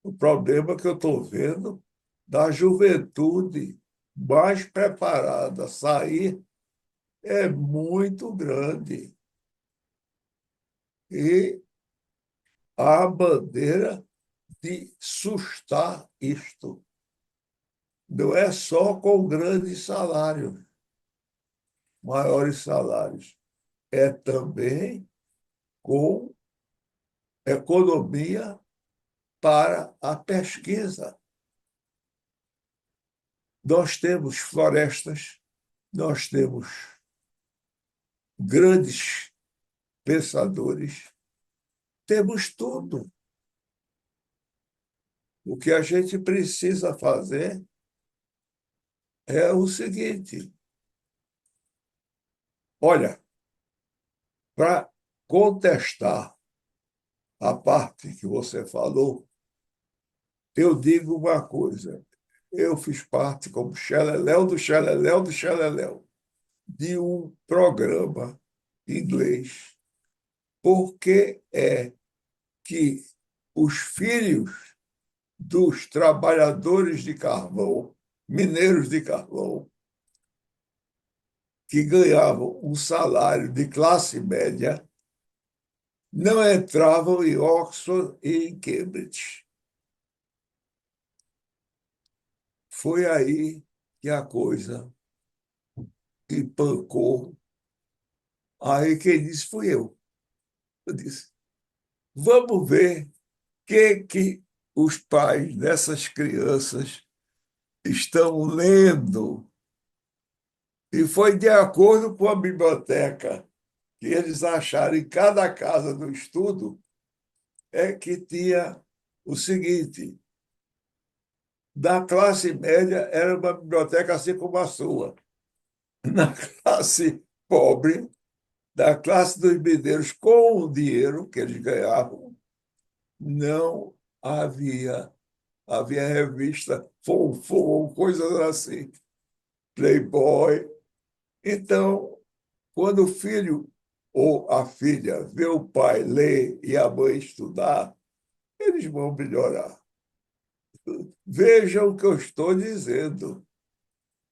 o problema que eu estou vendo da juventude mais preparada a sair é muito grande. E a bandeira de sustar isto não é só com grandes salários, maiores salários, é também com economia para a pesquisa. Nós temos florestas, nós temos grandes pensadores, temos tudo. O que a gente precisa fazer é o seguinte: olha, para contestar a parte que você falou, eu digo uma coisa. Eu fiz parte, como Xeleléu do Xeleléu do Xeleléu, de um programa inglês. Por que é que os filhos dos trabalhadores de carvão, mineiros de carvão, que ganhavam um salário de classe média, não entravam em Oxford e em Cambridge? Foi aí que a coisa empancou. Aí quem disse fui eu. Eu disse, vamos ver o que os pais dessas crianças estão lendo. E foi de acordo com a biblioteca que eles acharam em cada casa do estudo, é que tinha o seguinte: da classe média era uma biblioteca assim como a sua. Na classe pobre, da classe dos mineiros, com o dinheiro que eles ganhavam, não havia. Havia revista Fonfon, coisas assim, Playboy. Então, quando o filho ou a filha vê o pai ler e a mãe estudar, eles vão melhorar. Vejam o que eu estou dizendo.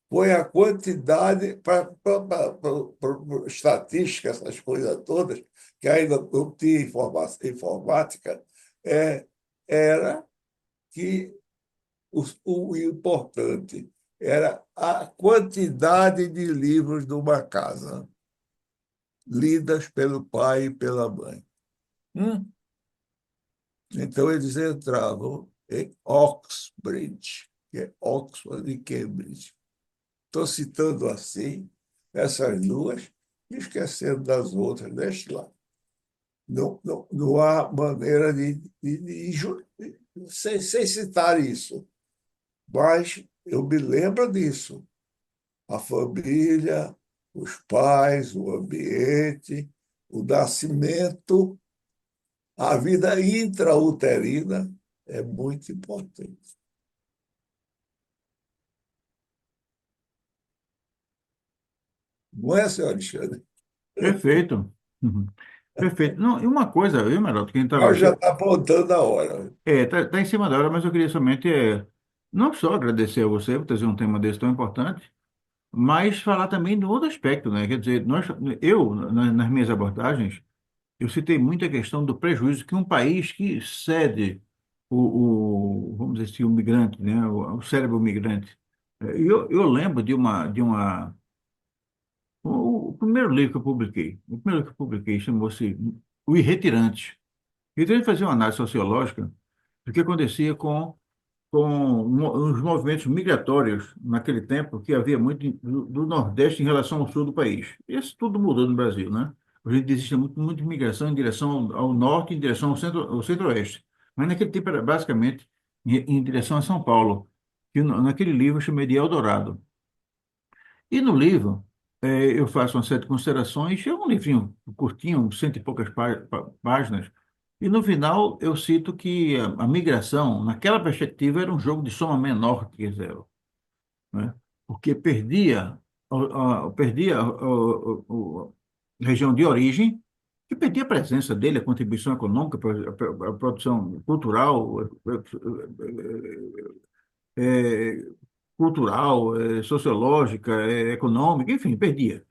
Põe a quantidade para estatística, essas coisas todas, que ainda não tinha informática, é, era que o importante era a quantidade de livros de uma casa, lidas pelo pai e pela mãe. Hum? Então, eles entravam em Oxbridge, que é Oxford e Cambridge. Estou citando assim essas duas, esquecendo das outras, deixe lá. Não há maneira sem citar isso, mas eu me lembro disso. A família, os pais, o ambiente, o nascimento, a vida intrauterina é muito importante. Não é, senhor Alexandre?
Perfeito. Uhum. Perfeito. Não, e uma coisa, viu, Meroto, quem estava.
Nós já está apontando a hora.
Tá em cima da hora, mas eu queria somente não só agradecer a você por trazer um tema desse tão importante, mas falar também do outro aspecto, né? Quer dizer, nas minhas abordagens, eu citei muito a questão do prejuízo que um país que cede vamos dizer assim, o migrante, né? O cérebro migrante. Eu lembro o primeiro livro que eu publiquei, chamou-se O Irretirante. E tentei fazer uma análise sociológica do que acontecia com os movimentos migratórios naquele tempo, que havia muito do Nordeste em relação ao sul do país. Isso tudo mudou no Brasil, né? Hoje em dia existe muita imigração em direção ao norte, em direção ao centro-oeste. Mas naquele tempo era basicamente em direção a São Paulo, que naquele livro eu chamei de Eldorado. E no livro, eu faço uma série de considerações, é um livrinho curtinho, cento e poucas páginas, e no final eu cito que a migração, naquela perspectiva, era um jogo de soma menor que zero, né? Porque perdia a região de origem, e perdia a presença dele, a contribuição econômica, a produção cultural, eh, sociológica, econômica, enfim, perdia.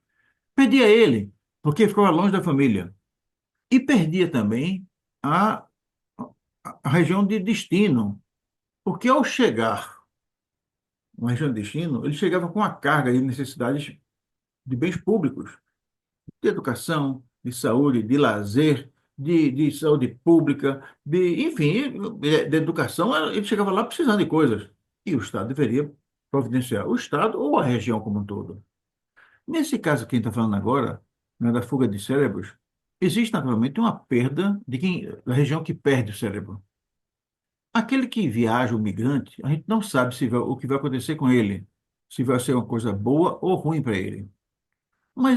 Perdia ele, porque ficava longe da família. E perdia também a, a região de destino, porque ao chegar na região de destino, ele chegava com a carga de necessidades de bens públicos, de educação, de saúde, de lazer, de saúde pública, enfim, de educação, ele chegava lá precisando de coisas. E o Estado deveria providenciar, o Estado ou a região como um todo. Nesse caso, quem está falando agora, né, da fuga de cérebros, existe naturalmente uma perda da região que perde o cérebro. Aquele que viaja, o migrante, a gente não sabe o que vai acontecer com ele, se vai ser uma coisa boa ou ruim para ele. Mas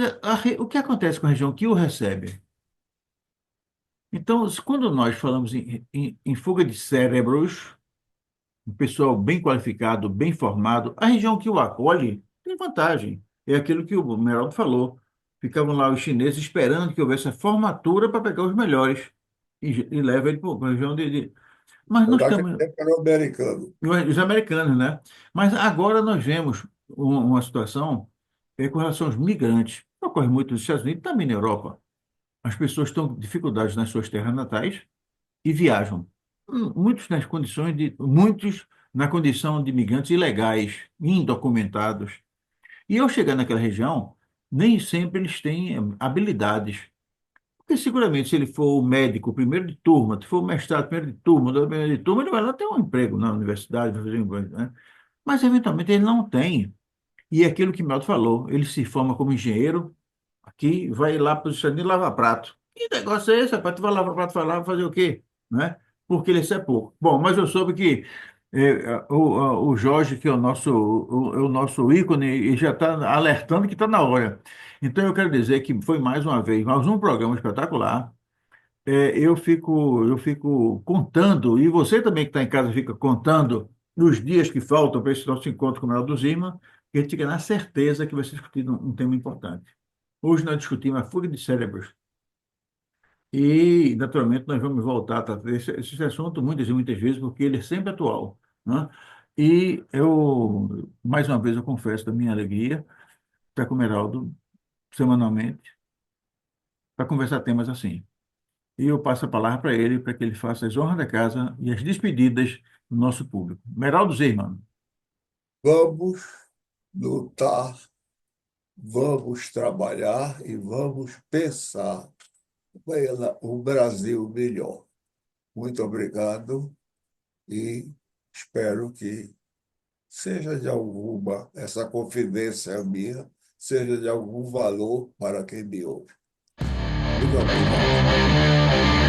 o que acontece com a região que o recebe? Então, quando nós falamos em fuga de cérebros, um pessoal bem qualificado, bem formado, a região que o acolhe tem vantagem. É aquilo que o Meraldo falou. Ficavam lá os chineses esperando que houvesse a formatura para pegar os melhores e leva ele para a região Mas nós
Naquele
estamos.
tempo era o americano.
Os americanos, né? Mas agora nós vemos uma situação com relação aos migrantes. Ocorre muito nos Estados Unidos, também na Europa. As pessoas estão com dificuldades nas suas terras natais e viajam. Muitos na condição de imigrantes ilegais, indocumentados. E ao chegar naquela região, nem sempre eles têm habilidades. Porque seguramente, se ele for o médico, primeiro de turma, se for o mestrado, primeiro de turma, primeiro de turma, ele vai lá ter um emprego na universidade, vai fazer né? Mas eventualmente ele não tem. E é aquilo que o Melto falou, ele se forma como engenheiro, aqui vai lá para os Estados Unidos lavar prato. Que negócio é esse, rapaz? Tu vai lavar prato, vai lá fazer o quê? Né? Porque ele é pouco. Bom, mas eu soube que o Jorge, que é o nosso ícone, e já está alertando que está na hora. Então eu quero dizer que foi mais uma vez, mais um programa espetacular. Eu fico contando, e você também que está em casa fica contando os dias que faltam para esse nosso encontro com o Mel do Zima, que a gente fica na certeza que vai ser discutido um tema importante. Hoje nós discutimos a fuga de cérebros. E, naturalmente, nós vamos voltar a tratar esse assunto muitas e muitas vezes, porque ele é sempre atual, né? E eu, mais uma vez, eu confesso da minha alegria estar com o Meraldo semanalmente para conversar temas assim. E eu passo a palavra para ele, para que ele faça as honras da casa e as despedidas do nosso público. Meraldo Zeyman.
Vamos lutar, vamos trabalhar e vamos pensar pela um Brasil melhor. Muito obrigado e espero que seja de alguma, essa confidência minha, seja de algum valor para quem me ouve. Muito obrigado.